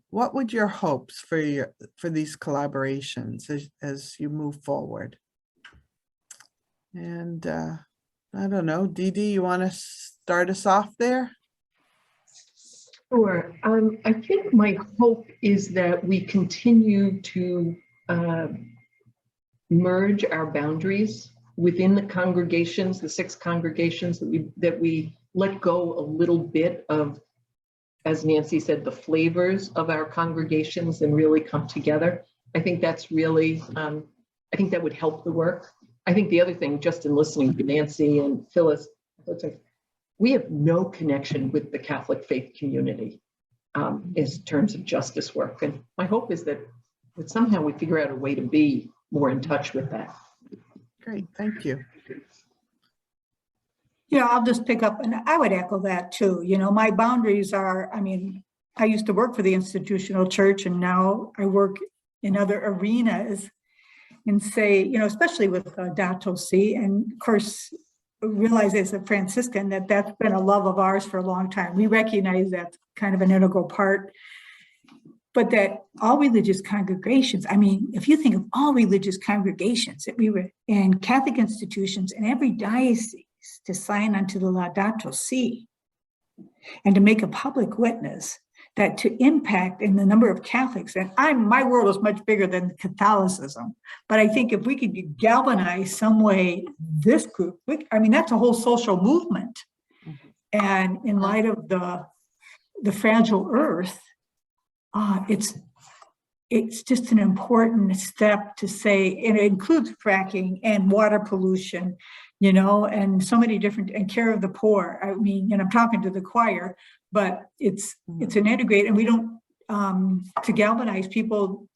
what would your hopes for these collaborations as you move forward? And I don't know, Dee Dee, you want to start us off there? Sure. I think my hope is that we continue to merge our boundaries within the congregations, the 6 congregations, that we let go a little bit of, as Nancy said, the flavors of our congregations and really come together. I think that's really, I think that would help the work. I think the other thing, just in listening to Nancy and Phyllis, we have no connection with the Catholic faith community in terms of justice work. And my hope is that somehow we figure out a way to be more in touch with that. Great, thank you. I'll just pick up, and I would echo that too. My boundaries are, I used to work for the institutional church, and now I work in other arenas, and say, especially with Laudato Si, and of course, realize as a Franciscan that's been a love of ours for a long time. We recognize that's kind of an integral part, but that all religious congregations, if you think of all religious congregations that we were in, Catholic institutions in every diocese to sign onto the Laudato Si and to make a public witness, that to impact in the number of Catholics, and my world is much bigger than Catholicism, but I think if we could galvanize some way this group, that's a whole social movement. And in light of the fragile earth, it's it's just an important step to say, and it includes fracking and water pollution, you know, and so many different, and care of the poor. I mean, and I'm talking to the choir, but it's an integrate, and we don't, to galvanize people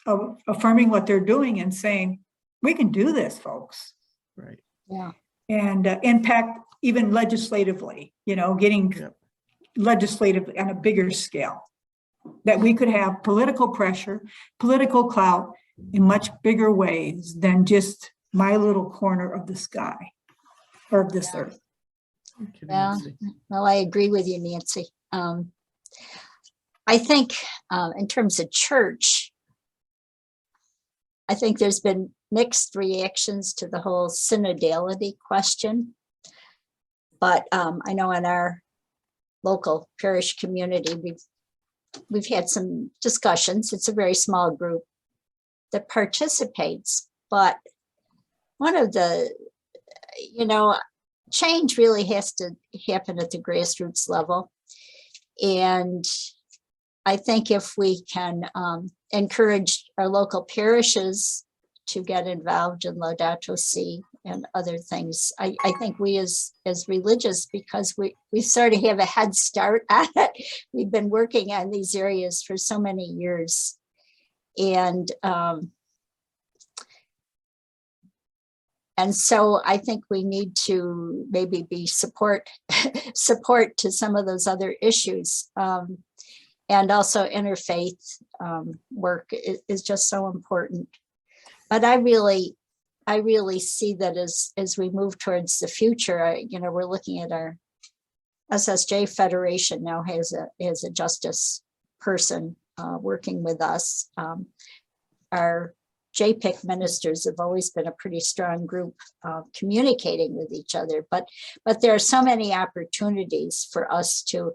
affirming what they're doing and saying, we can do this, folks. Right. Yeah. And impact even legislatively, you know, getting legislative on a bigger scale, that we could have political pressure, political clout in much bigger ways than just my little corner of the sky or of this earth. Thank you, Yeah. Nancy. Well, I agree with you, Nancy. I think in terms of church, I think there's been mixed reactions to the whole synodality question. But I know in our local parish community, we've had some discussions. It's a very small group that participates, but one of the, you know, change really has to happen at the grassroots level. And I think if we can encourage our local parishes to get involved in Laudato Si and other things, I think we as religious, because we sort of have a head start on it. We've been working on these areas for so many years. And so I think we need to maybe be support to some of those other issues. And also interfaith work is just so important. But I really see that as we move towards the future, you know, we're looking at our SSJ Federation now has a justice person working with us. Our JPIC ministers have always been a pretty strong group communicating with each other, but there are so many opportunities for us to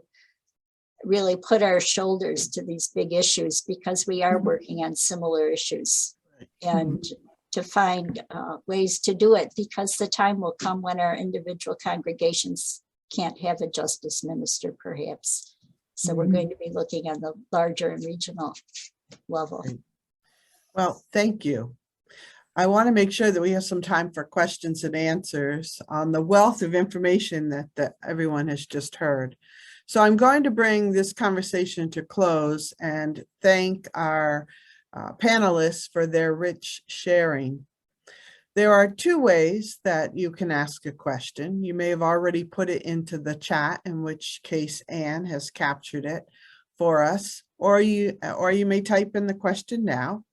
really put our shoulders to these big issues, because we are working on similar issues, and to find ways to do it, because the time will come when our individual congregations can't have a justice minister, perhaps. So we're going to be looking on the larger and regional level. Well, thank you. I want to make sure that we have some time for questions and answers on the wealth of information that everyone has just heard. So I'm going to bring this conversation to close and thank our panelists for their rich sharing. There are two ways that you can ask a question. You may have already put it into the chat, in which case Anne has captured it for us, or you may type in the question now.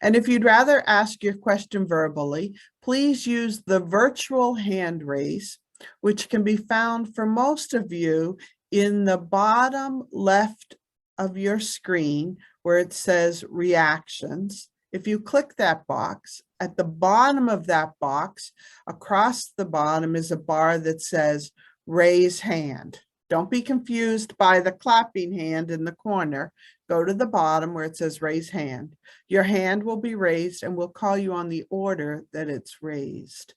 And if you'd rather ask your question verbally, please use the virtual hand raise, which can be found for most of you in the bottom left of your screen where it says reactions. If you click that box, at the bottom of that box, across the bottom is a bar that says raise hand. Don't be confused by the clapping hand in the corner. Go to the bottom where it says raise hand. Your hand will be raised and we'll call you on the order that it's raised.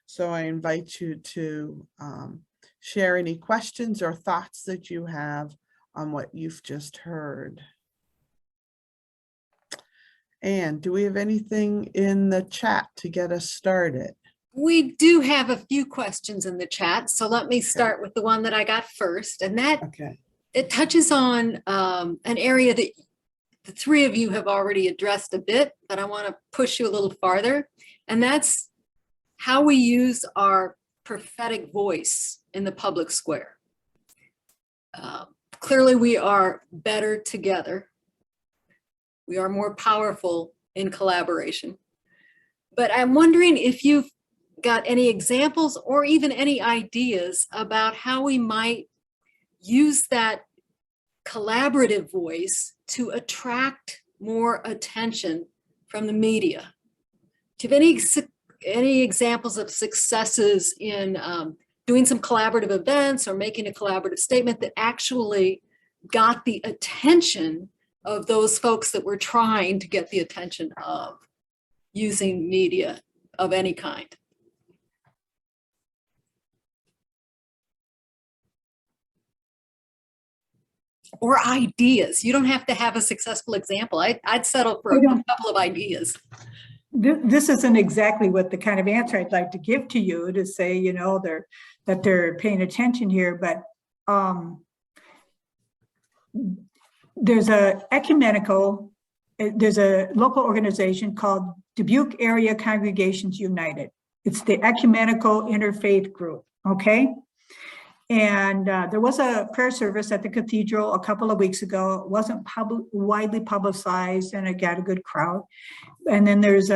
So I invite you to share any questions or thoughts that you have on what you've just heard. And do we have anything in the chat to get us started? We do have a few questions in the chat, so let me start with the one that I got first, and that it touches on an area that the three of you have already addressed a bit, but I want to push you a little farther, and that's how we use our prophetic voice in the public square. Clearly, we are better together. We are more powerful in collaboration. But I'm wondering if you've got any examples or even any ideas about how we might use that collaborative voice to attract more attention from the media. Do you have any examples of successes in doing some collaborative events or making a collaborative statement that actually got the attention of those folks that we're trying to get the attention of using media of any kind? or ideas. You don't have to have a successful example. I'd settle for I a don't- couple of ideas. This isn't exactly what the kind of answer I'd like to give to you, to say, you know, that they're paying attention here, but there's a local organization called Dubuque Area Congregations United. It's the ecumenical interfaith group, okay? And there was a prayer service at the cathedral a couple of weeks ago. It wasn't widely publicized, and it got a good crowd. And then there was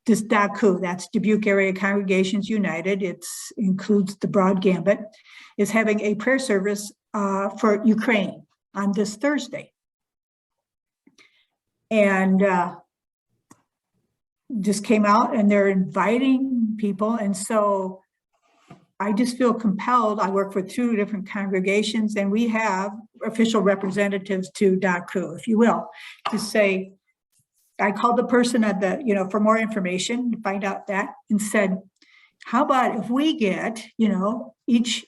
this DACU, that's Dubuque Area Congregations United. It includes the broad gambit, is having a prayer service for Ukraine on this Thursday. And just came out, and they're inviting people. And so I just feel compelled. I work for 2 different congregations, and we have official representatives to DACU, if you will, to say, I called the person at the, you know, for more information to find out that, and said, how about if we get, you know, each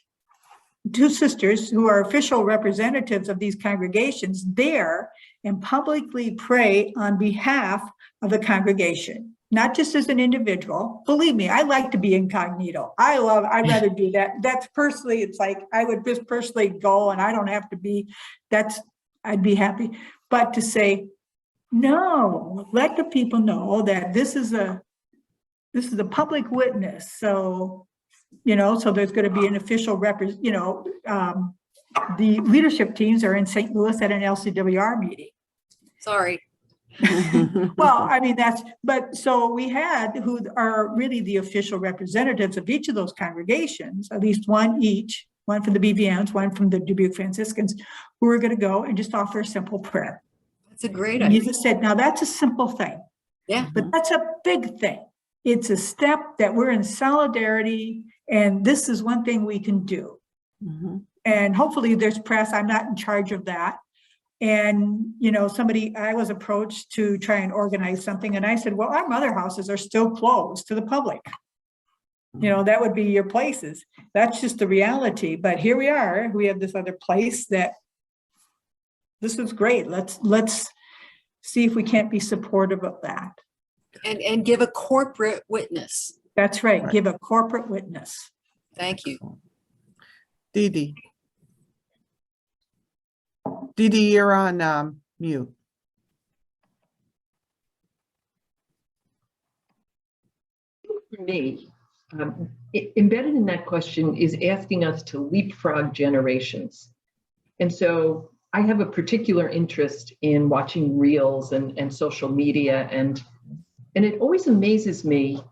2 sisters who are official representatives of these congregations there and publicly pray on behalf of the congregation, not just as an individual. Believe me, I like to be incognito. I'd rather do that. That's personally, it's like, I would just personally go, and I don't have to be, I'd be happy. But to say, no, let the people know that this is a public witness. So, you know, so there's going to be an official the leadership teams are in St. Louis at an LCWR meeting. Sorry. Well, I mean, but so we had, who are really the official representatives of each of those congregations, at least one each, one from the BVMs, one from the Dubuque Franciscans, who are going to go and just offer a simple prayer. That's a great And idea. Jesus said, now that's a simple thing, Yeah. but that's a big thing. It's a step that we're in solidarity, and this is one thing we can do. Mhm. And hopefully there's press. I'm not in charge of that. And, you know, I was approached to try and organize something, and I said, well, our mother houses are still closed to the public. You know, that would be your places. That's just the reality. But here we are. We have this other place that this is great. Let's see if we can't be supportive of that. And give a corporate witness. That's right. Right. Give a corporate witness. Thank you. Dee Dee. Dee Dee, you're on mute. For me, embedded in that question is asking us to leapfrog generations. And so I have a particular interest in watching reels and social media, and it always amazes me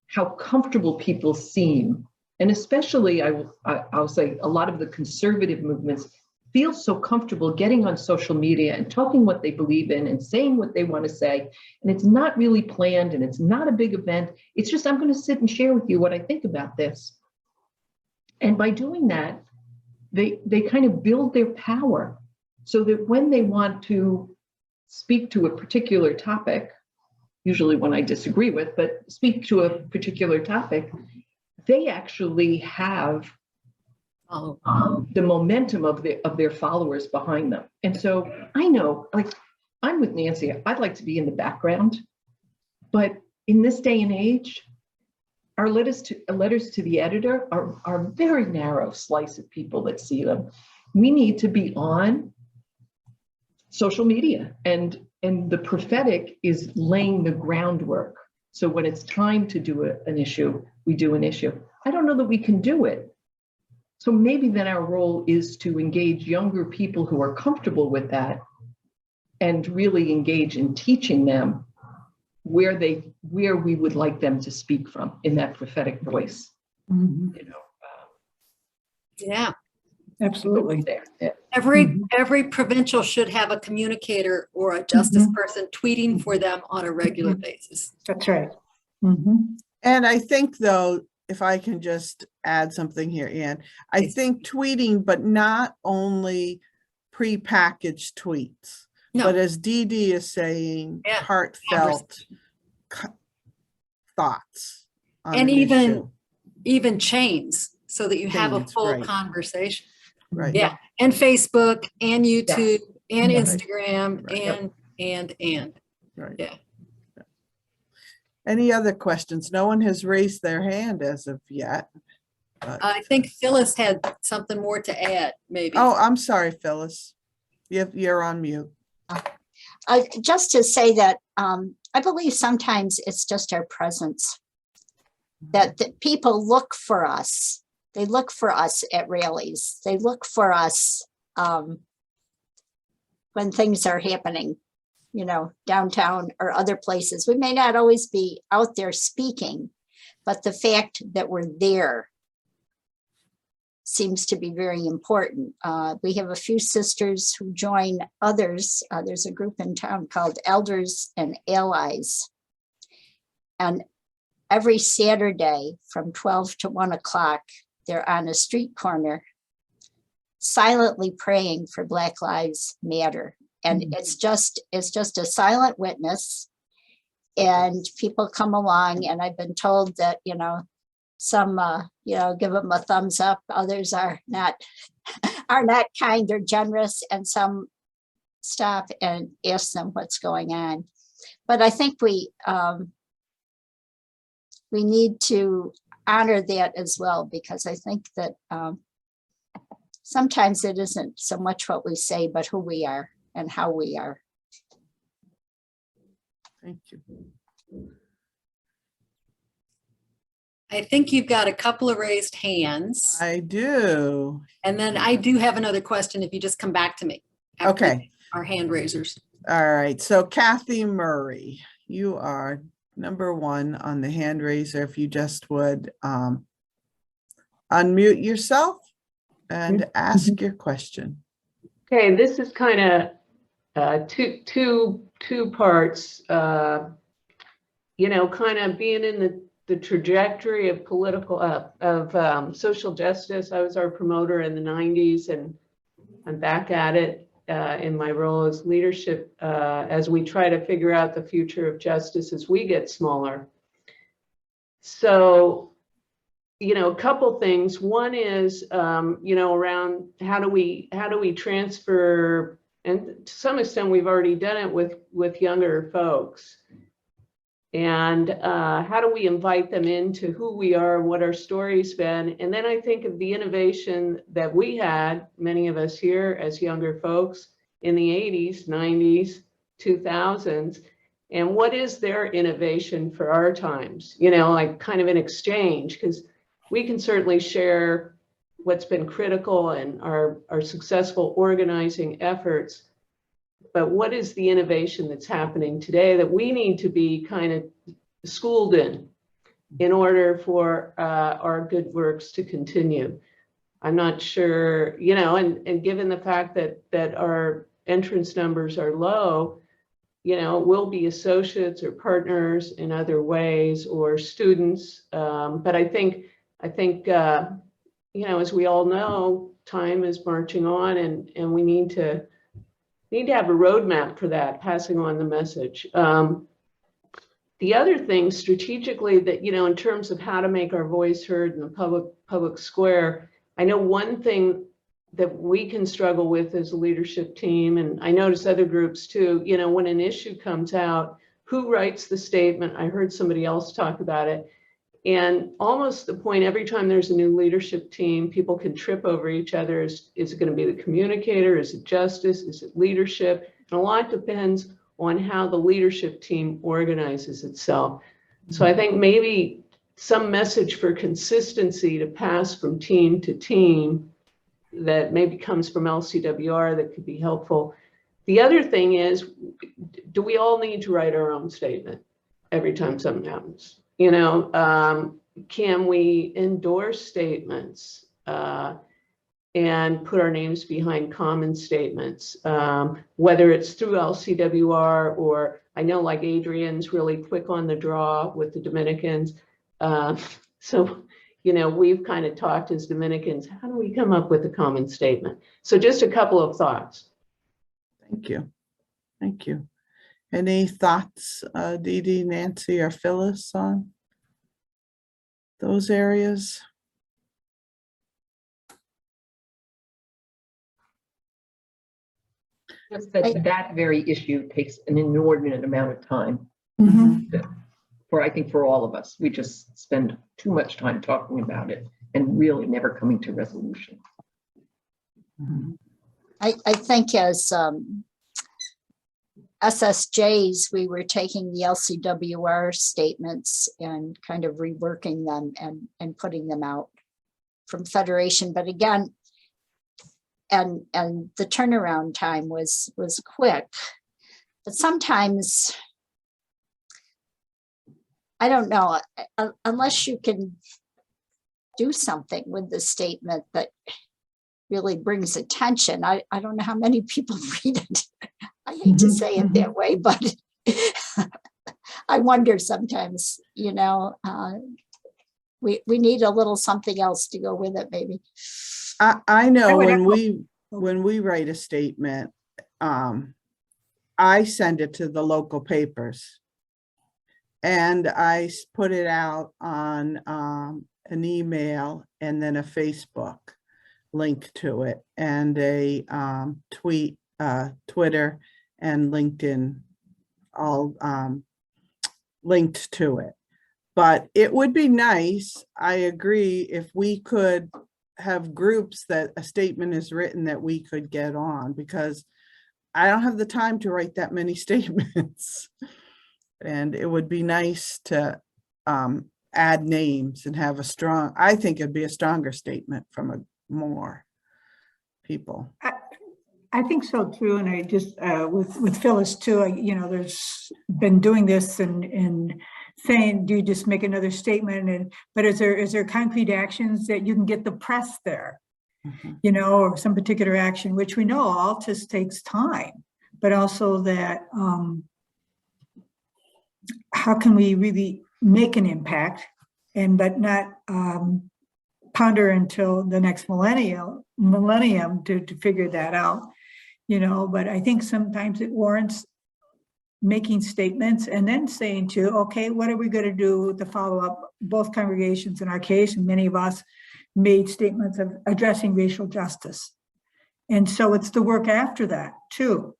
how comfortable people seem. And especially, I'll say, a lot of the conservative movements feel so comfortable getting on social media and talking what they believe in and saying what they want to say. And it's not really planned, and it's not a big event. It's just, I'm going to sit and share with you what I think about this. And by doing that, they kind of build their power so that when they want to speak to a particular topic, usually one I disagree with, but speak to a particular topic, they actually have the momentum of their followers behind them. And so I know, like, I'm with Nancy, I'd like to be in the background, but in this day and age, our letters to the editor are a very narrow slice of people that see them. We need to be on social media, and the prophetic is laying the groundwork. So when it's time to do an issue, we do an issue. I don't know that we can do it. So maybe then our role is to engage younger people who are comfortable with that and really engage in teaching them where we would like them to speak from in that prophetic voice. Mhm. You know, Yeah. Absolutely. there. Yeah. Every provincial should have a communicator or a justice person tweeting for them on a regular basis. That's right. Mhm. And I think, though, if I can just add something here, Ann, I think tweeting, but not only prepackaged tweets, No. but as Dee Dee is saying, Yeah. heartfelt thoughts on And an issue. even chains, so that you have a Chains, full right. conversation. Right. Yeah. And Facebook and YouTube and Yeah. Instagram Right. and. Right. Yeah. Any other questions? No one has raised their hand as of yet. But- I think Phyllis had something more to add, maybe. Oh, I'm sorry, Phyllis. You're on mute. Just to say that I believe sometimes it's just our presence that people look for us. They look for us at rallies. They look for us when things are happening, you know, downtown or other places. We may not always be out there speaking, but the fact that we're there seems to be very important. We have a few sisters who join others. There's a group in town called Elders and Allies. And every Saturday from 12 to 1 o'clock, they're on a street corner silently praying for Black Lives Matter. And it's just a silent witness. And people come along, and I've been told that, you know, some, you know, give them a thumbs up. Others are not kind or generous, and some stop and ask them what's going on. But I think we need to honor that as well, because I think that sometimes it isn't so much what we say, but who we are and how we are. Thank you. I think you've got a couple of raised hands. I do. And then I do have another question if you just come back to me. after Okay. Our hand raisers. All right. So Kathy Murray, you are number one on the hand raiser. If you just would unmute yourself and ask your question. Okay, this is kind of two parts. You know, kind of being in the trajectory of political social justice. I was our promoter in the 90s, and I'm back at it in my role as leadership as we try to figure out the future of justice as we get smaller. So, you know, a couple things. One is, you know, around how do we transfer, and to some extent we've already done it with younger folks. And how do we invite them into who we are, what our story's been? And then I think of the innovation that we had, many of us here as younger folks in the 80s, 90s, 2000s. And what is their innovation for our times? You know, like kind of an exchange, because we can certainly share what's been critical and our successful organizing efforts. But what is the innovation that's happening today that we need to be kind of schooled in order for our good works to continue? I'm not sure, you know, and given the fact that our entrance numbers are low, you know, we'll be associates or partners in other ways or students. But I think, you know, as we all know, time is marching on, and we need to have a roadmap for that, passing on the message. The other thing strategically that, you know, in terms of how to make our voice heard in the public square, I know one thing that we can struggle with as a leadership team, and I notice other groups too, you know, when an issue comes out, who writes the statement? I heard somebody else talk about it. And almost the point, every time there's a new leadership team, people can trip over each other. Is it going to be the communicator? Is it justice? Is it leadership? And a lot depends on how the leadership team organizes itself. So I think maybe some message for consistency to pass from team to team that maybe comes from LCWR that could be helpful. The other thing is, do we all need to write our own statement every time something happens? You know, can we endorse statements and put our names behind common statements, whether it's through LCWR or I know like Adrian's really quick on the draw with the Dominicans. So, you know, we've kind of talked as Dominicans, how do we come up with a common statement? So just a couple of thoughts. Thank you. Thank you. Any thoughts, Dee Dee, Nancy, or Phyllis on those areas? Just that that very issue takes an inordinate amount of time for, I think, for all of us. We just spend too much time talking about it and really never coming to resolution. I think as SSJs, we were taking the LCWR statements and kind of reworking them and putting them out from Federation. But again, and the turnaround time was quick. But sometimes, I don't know, unless you can do something with the statement that really brings attention. I don't know how many people read it. I hate to say it that way, but I wonder sometimes, you know, we need a little something else to go with it, maybe. I know when we write a statement, I send it to the local papers and I put it out on an email and then a Facebook link to it and a Twitter and LinkedIn all linked to it. But it would be nice, I agree, if we could have groups that a statement is written that we could get on, because I don't have the time to write that many statements. And it would be nice to add names and have a strong, I think it'd be a stronger statement from more people. I think so too, and I just with Phyllis too. You know, there's been doing this and saying, do you just make another statement? But is there concrete actions that you can get the press there, you know, or some particular action, which we know all just takes time, but also that how can we really make an impact but not ponder until the next millennium to figure that out, you know. But I think sometimes it warrants making statements and then saying to, okay, what are we going to do to follow up? Both congregations in our case, and many of us made statements of addressing racial justice. And so it's the work after that too.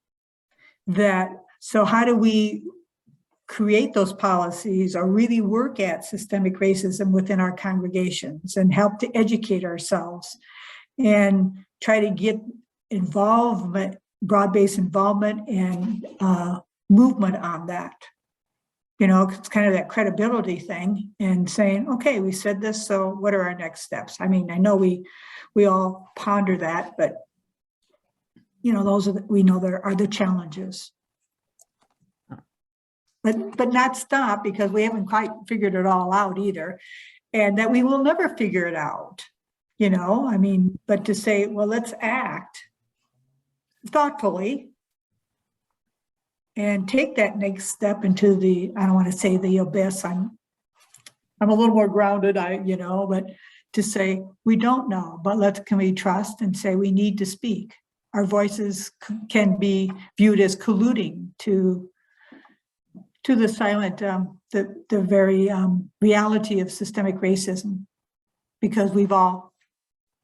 So how do we create those policies or really work at systemic racism within our congregations and help to educate ourselves and try to get involvement, broad-based involvement and movement on that. You know, it's kind of that credibility thing and saying, okay, we said this, so what are our next steps? I mean, I know we all ponder that, but you know, those are we know there are the challenges. But not stop, because we haven't quite figured it all out either, and that we will never figure it out, you know. I mean, but to say, well, let's act thoughtfully and take that next step into the, I don't want to say the abyss. I'm a little more grounded, you know, but to say we don't know, but can we trust and say we need to speak. Our voices can be viewed as colluding to the silent, the very reality of systemic racism, because we've all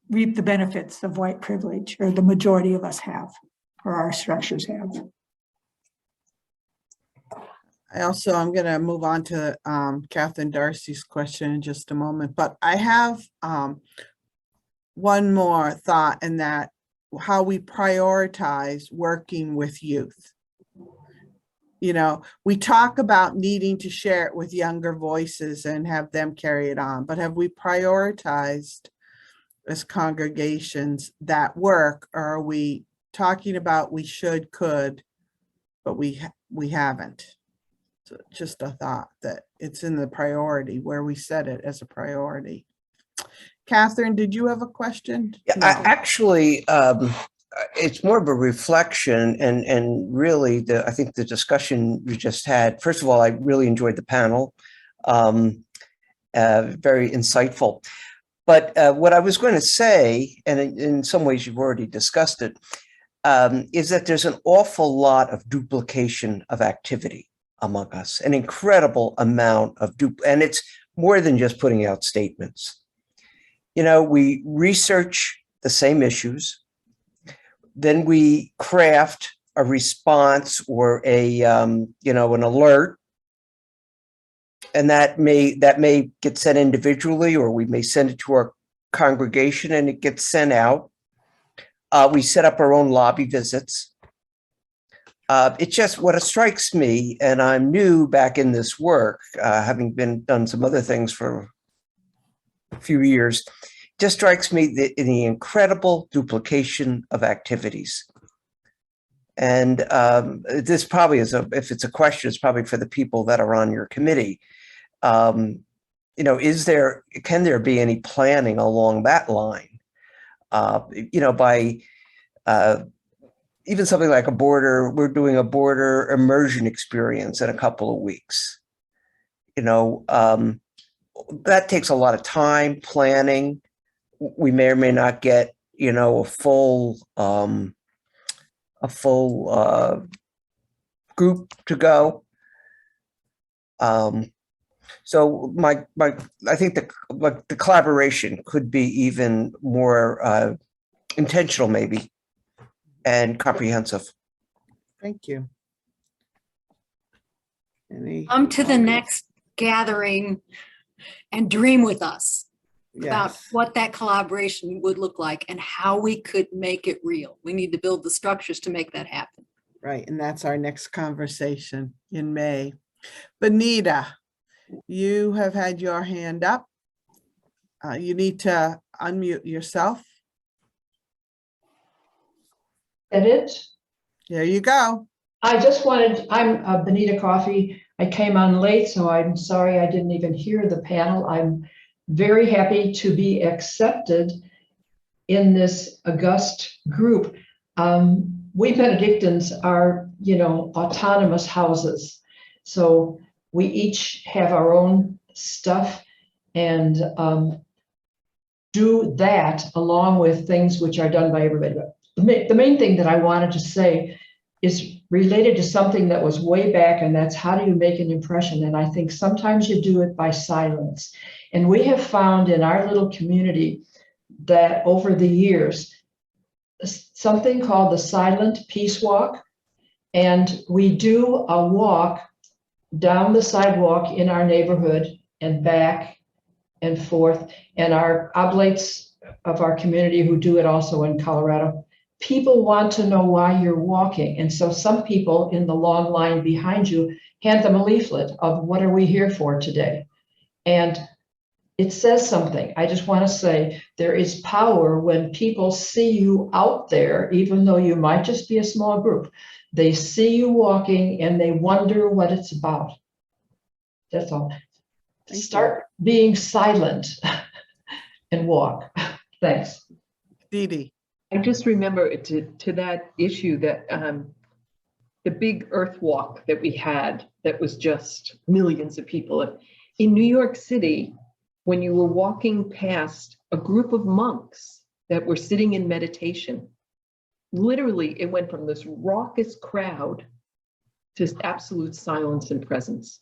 reaped the benefits of white privilege, or the majority of us have, or our structures have. I'm going to move on to Catherine Darcy's question in just a moment, but I have one more thought, in that how we prioritize working with youth. You know, we talk about needing to share it with younger voices and have them carry it on, but have we prioritized as congregations that work, or are we talking about we should, could, but we haven't? So just a thought that it's in the priority where we set it as a priority. Catherine, did you have a question? Yeah, No. actually, it's more of a reflection, and really I think the discussion we just had, first of all, I really enjoyed the panel, very insightful. But what I was going to say, and in some ways you've already discussed it, is that there's an awful lot of duplication of activity among us, an incredible amount of and it's more than just putting out statements. You know, we research the same issues, then we craft a response or a, an alert. And that may get sent individually, or we may send it to our congregation and it gets sent out. We set up our own lobby visits. It's just what strikes me, and I'm new back in this work, having done some other things for a few years, just strikes me the incredible duplication of activities. And this probably is if it's a question, it's probably for the people that are on your committee. Can there be any planning along that line? By even something like we're doing a border immersion experience in a couple of weeks. That takes a lot of time, planning. We may or may not get, a full group to go. So I think the collaboration could be even more intentional, maybe, and comprehensive. Thank you. Come to the next gathering and dream with us about Yes. what that collaboration would look like and how we could make it real. We need to build the structures to make that happen. Right, and that's our next conversation in May. Benita, you have had your hand up. You need to unmute yourself. That it? There you go. I'm Benita Coffey. I came on late, so I'm sorry I didn't even hear the panel. I'm very happy to be accepted in this august group. We Benedictines are, autonomous houses. So we each have our own stuff and do that along with things which are done by everybody. But the main thing that I wanted to say is related to something that was way back, and that's how do you make an impression? And I think sometimes you do it by silence. And we have found in our little community that over the years, something called the Silent Peace Walk. And we do a walk down the sidewalk in our neighborhood and back and forth. And our oblates of our community who do it also in Colorado, people want to know why you're walking. And so some people in the long line behind you hand them a leaflet of what are we here for today? And it says something. I just want to say there is power when people see you out there, even though you might just be a small group. They see you walking and they wonder what it's about. That's all. Start being silent and walk. Thanks. Dee Dee. I just remember to that issue that the big earth walk that we had that was just millions of people. In New York City, when you were walking past a group of monks that were sitting in meditation, literally it went from this raucous crowd to absolute silence and presence.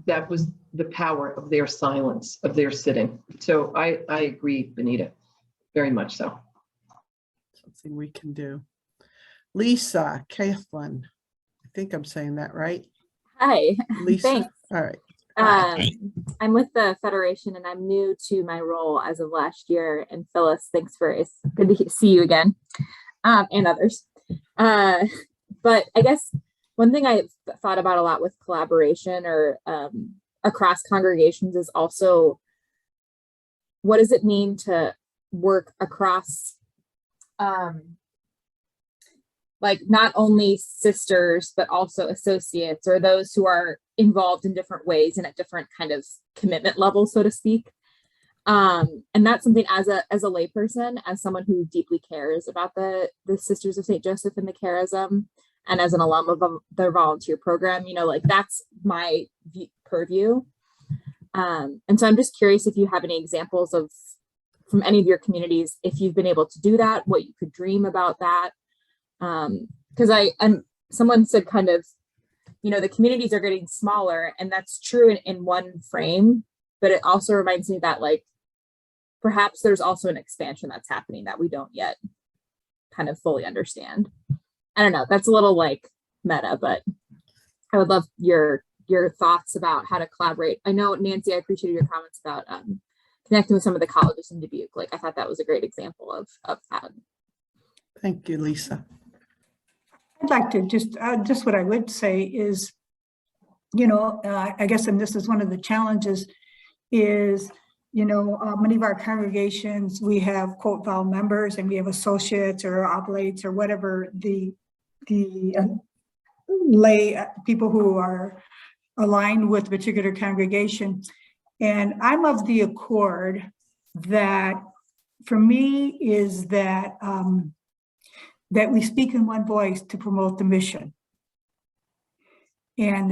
That was the power of their silence, of their sitting. So I agree, Benita, very much so. Something we can do. Lisa Kathleen, I think I'm saying that right. Hi, Lisa. thanks. All right. I'm with the Federation and I'm new to my role as of last year. And Phyllis, it's good to see you again, and others. But I guess one thing I've thought about a lot with collaboration or across congregations is also, what does it mean to work across like not only sisters, but also associates or those who are involved in different ways and at different kind of commitment levels, so to speak. And that's something as a layperson, as someone who deeply cares about the Sisters of St. Joseph and the charism, and as an alum of their volunteer program, like that's my purview. And so I'm just curious if you have any examples from any of your communities, if you've been able to do that, what you could dream about that. Because someone said kind of, the communities are getting smaller, and that's true in one frame, but it also reminds me that like, perhaps there's also an expansion that's happening that we don't yet kind of fully understand. I don't know, that's a little like meta, but I would love your thoughts about how to collaborate. I know, Nancy, I appreciated your comments about connecting with some of the colleges in Dubuque. Like, I thought that was a great example of that. Thank you, Lisa. I'd like to just what I would say is, I guess, and this is one of the challenges is, many of our congregations, we have quote vol members and we have associates or oblates or whatever the lay people who are aligned with a particular congregation. And I'm of the accord that for me is that that we speak in one voice to promote the mission. And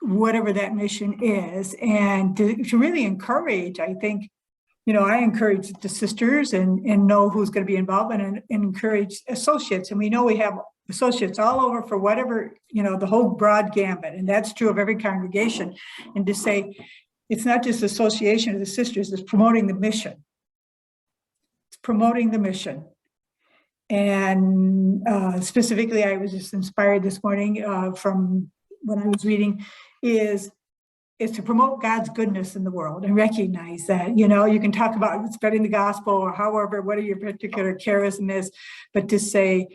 whatever that mission is, and to really encourage, I think, I encourage the sisters and know who's going to be involved and encourage associates. And we know we have associates all over for whatever, the whole broad gambit. And that's true of every congregation. And to say, it's not just association of the sisters, it's promoting the mission. It's promoting the mission. And specifically, I was just inspired this morning from what I was reading is to promote God's goodness in the world and recognize that, you can talk about spreading the gospel or however, what your particular charism is, but to say,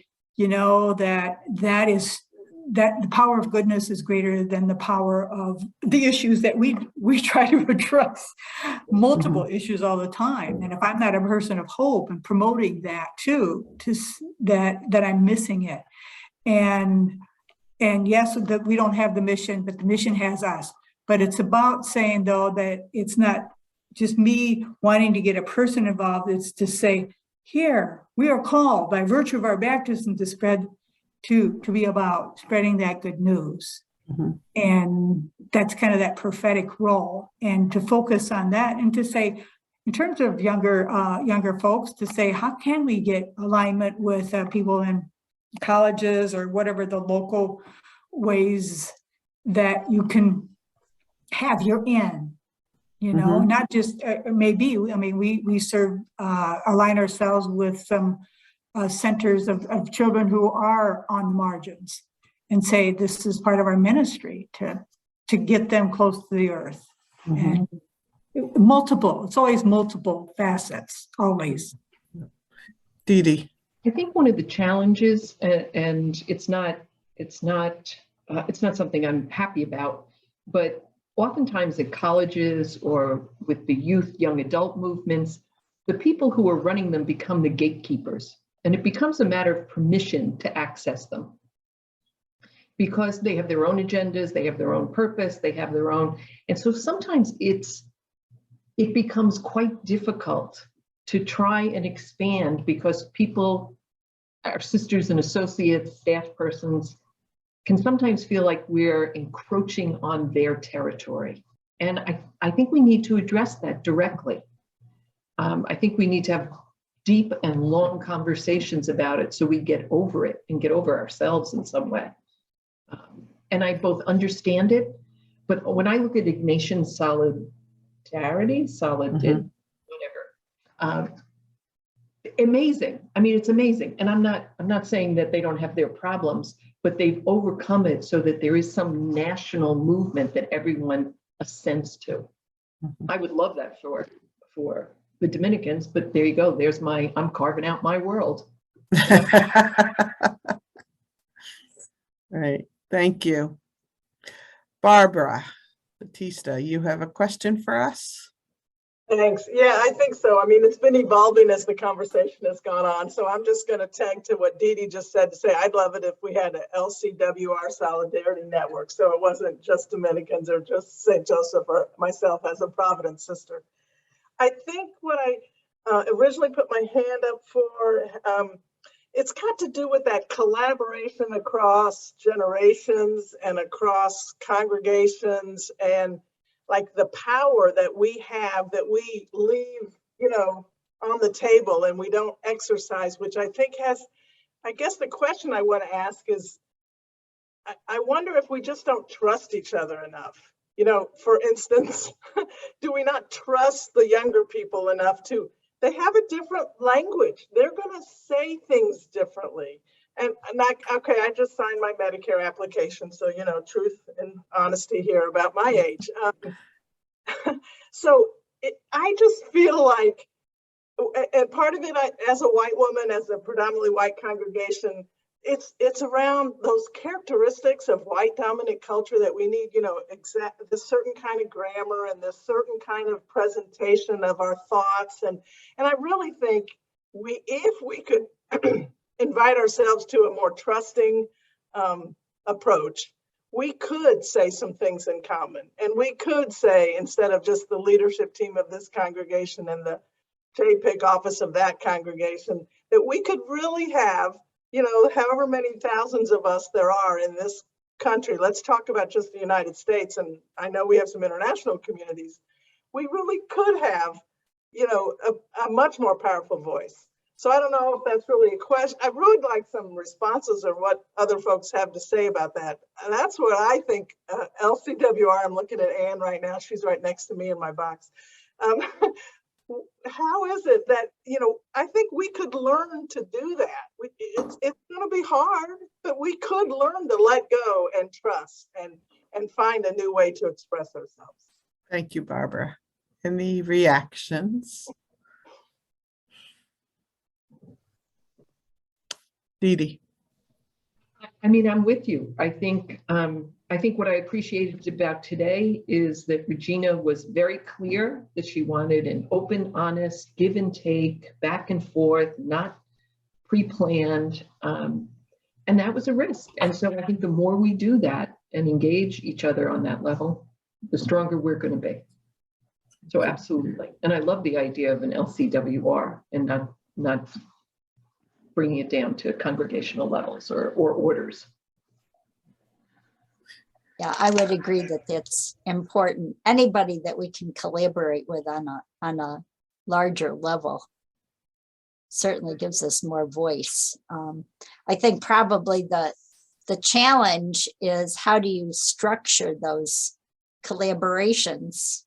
that the power of goodness is greater than the power of the issues that we try to address, multiple issues all the time. And if I'm not a person of hope and promoting that too, that I'm missing it. And yes, that we don't have the mission, but the mission has us. But it's about saying, though, that it's not just me wanting to get a person involved. It's to say, here, we are called by virtue of our baptism to spread, to be about spreading that good news. Mm-hmm. And that's kind of that prophetic role. And to focus on that and to say, in terms of younger folks, to say, how can we get alignment with people in colleges or whatever the local ways that you can have your in, mm-hmm. Not just maybe, we serve, align ourselves with some centers of children who are on the margins and say, this is part of our ministry to get them close to the earth. Mm-hmm. And it's always multiple facets, always. Dee Dee. I think one of the challenges, and it's not something I'm happy about, but oftentimes at colleges or with the youth, young adult movements, the people who are running them become the gatekeepers, and it becomes a matter of permission to access them because they have their own agendas, they have their own purpose, they have their own, and so sometimes it becomes quite difficult to try and expand because people, our sisters and associates, staff persons, can sometimes feel like we're encroaching on their territory. And I think we need to address that directly. I think we need to have deep and long conversations about it so we get over it and get over ourselves in some way. And I both understand it, but when I look at Ignatian solidarity, whatever, amazing. I mean, it's amazing. And I'm not saying that they don't have their problems, but they've overcome it so that there is some national movement that everyone assents to. Mm-hmm. I would love that for the Dominicans, but there you go. I'm carving out my world. Right. Thank you. Barbara Batista, you have a question for us? Thanks. Yeah, I think so. I mean, it's been evolving as the conversation has gone on. So I'm just going to tag to what Dee Dee just said to say, I'd love it if we had an LCWR Solidarity Network. So it wasn't just Dominicans or just St. Joseph or myself as a Providence sister. I think what I originally put my hand up for, it's got to do with that collaboration across generations and across congregations and like the power that we have that we leave, on the table and we don't exercise, which I think I guess the question I want to ask is, I wonder if we just don't trust each other enough. For instance, do we not trust the younger people enough they have a different language. They're going to say things differently. And okay, I just signed my Medicare application, so truth and honesty here about my age. So I just feel like, and part of it, as a white woman, as a predominantly white congregation, it's around those characteristics of white dominant culture that we need, this certain kind of grammar and this certain kind of presentation of our thoughts. And I really think if we could invite ourselves to a more trusting approach, we could say some things in common. And we could say, instead of just the leadership team of this congregation and the JPIC office of that congregation, that we could really have, however many thousands of us there are in this country. Let's talk about just the United States. And I know we have some international communities. We really could have, a much more powerful voice. So I don't know if that's really a question. I really would like some responses or what other folks have to say about that. And that's what I think, LCWR, I'm looking at Anne right now. She's right next to me in my box. How is it that, I think we could learn to do that. It's going to be hard, but we could learn to let go and trust and find a new way to express ourselves. Thank you, Barbara. Any reactions? Dee Dee. I mean, I'm with you. I think what I appreciated about today is that Regina was very clear that she wanted an open, honest, give and take, back and forth, not pre-planned. And that was a risk. And so I think the more we do that and engage each other on that level, the stronger we're going to be. So absolutely. And I love the idea of an LCWR and not bringing it down to congregational levels or orders. Yeah, I would agree that that's important. Anybody that we can collaborate with on a larger level certainly gives us more voice. I think probably the challenge is, how do you structure those collaborations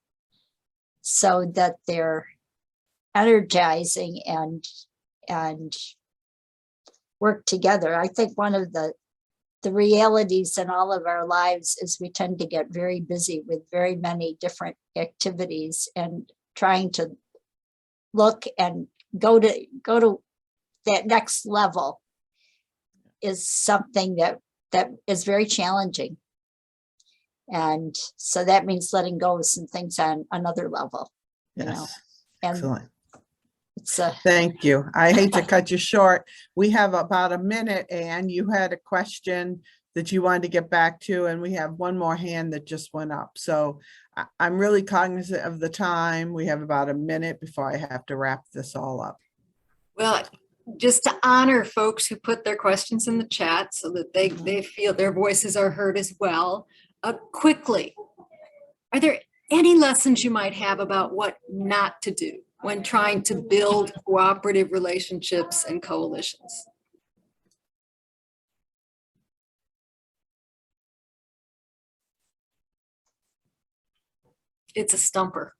so that they're energizing and work together? I think one of the realities in all of our lives is we tend to get very busy with very many different activities, and trying to look and go to that next level is something that is very challenging. And so that means letting go of some things on another level. Yes. And Excellent. it's Thank you. I hate to cut you short. We have about a minute, and you had a question that you wanted to get back to, and we have one more hand that just went up. So I'm really cognizant of the time. We have about a minute before I have to wrap this all up. Well, just to honor folks who put their questions in the chat so that they feel their voices are heard as well. Quickly, are there any lessons you might have about what not to do when trying to build cooperative relationships and coalitions? It's a stumper.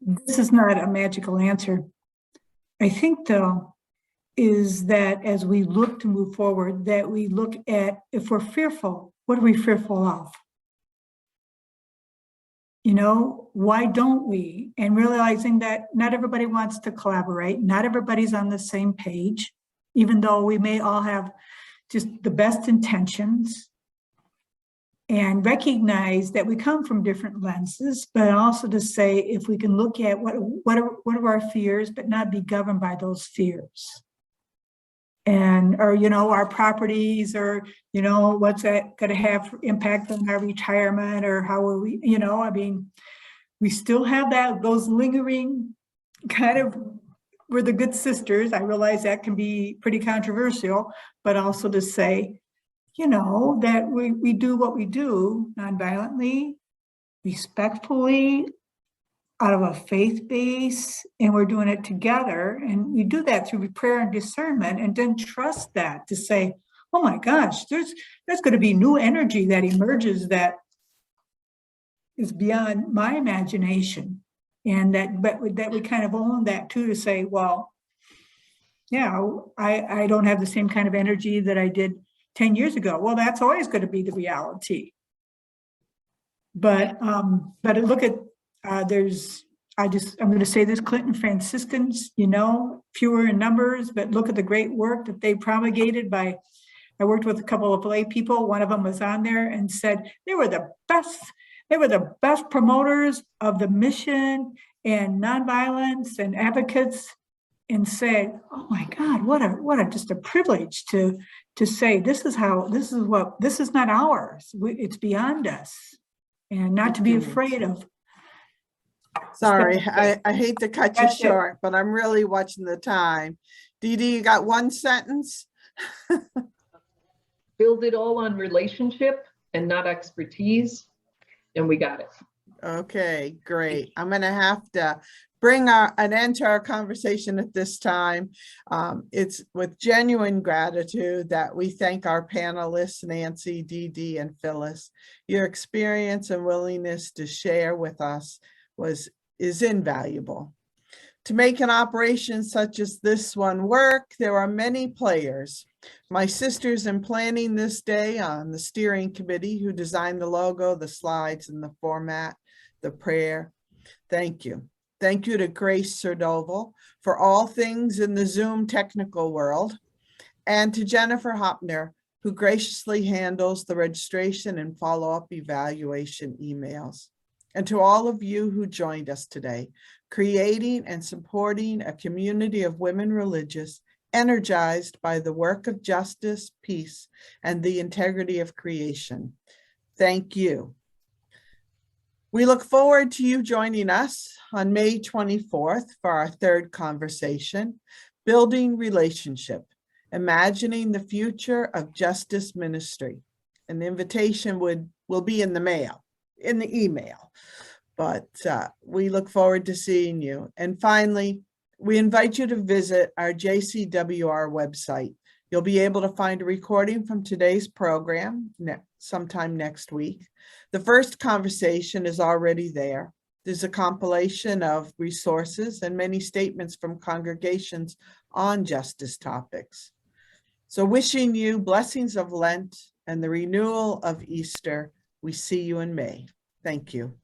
This is not a magical answer. I think, though, is that as we look to move forward, that we look at, if we're fearful, what are we fearful of? Why don't we? And realizing that not everybody wants to collaborate, not everybody's on the same page, even though we may all have just the best intentions, and recognize that we come from different lenses, but also to say, if we can look at what are our fears, but not be governed by those fears. Or our properties, or what's that going to have impact on our retirement, or how are we, we still have those lingering kind of, we're the good sisters. I realize that can be pretty controversial, but also to say, that we do what we do nonviolently, respectfully, out of a faith base, and we're doing it together. And we do that through prayer and discernment, and then trust that to say, oh my gosh, there's going to be new energy that emerges that is beyond my imagination. And that we kind of own that too, to say, well, yeah, I don't have the same kind of energy that I did 10 years ago. Well, that's always going to be the reality. But look at, I'm going to say this, Clinton Franciscans, fewer in numbers, but look at the great work that they promulgated I worked with a couple of lay people. One of them was on there and said they were the best promoters of the mission and nonviolence and advocates, and said, oh my God, what a just a privilege to say, this is not ours. It's beyond us. And not to be afraid of. Sorry, I hate to cut you That's it. short, but I'm really watching the time. Dee Dee, you got one sentence? Build it all on relationship and not expertise, and we got it. Okay, great. I'm going to have to bring an end to our conversation at this time. It's with genuine gratitude that we thank our panelists, Nancy, Dee Dee, and Phyllis. Your experience and willingness to share with us is invaluable. To make an operation such as this one work, there are many players. My sisters in planning this day on the steering committee who designed the logo, the slides, and the format, the prayer. Thank you. Thank you to Grace Serdoval for all things in the Zoom technical world, and to Jennifer Hopner, who graciously handles the registration and follow-up evaluation emails. And to all of you who joined us today, creating and supporting a community of women religious, energized by the work of justice, peace, and the integrity of creation. Thank you. We look forward to you joining us on May 24th for our third conversation, Building Relationship, Imagining the Future of Justice Ministry. An invitation will be in the email, but we look forward to seeing you. And finally, we invite you to visit our JCWR website. You'll be able to find a recording from today's program sometime next week. The first conversation is already there. There's a compilation of resources and many statements from congregations on justice topics. So wishing you blessings of Lent and the renewal of Easter. We see you in May. Thank you.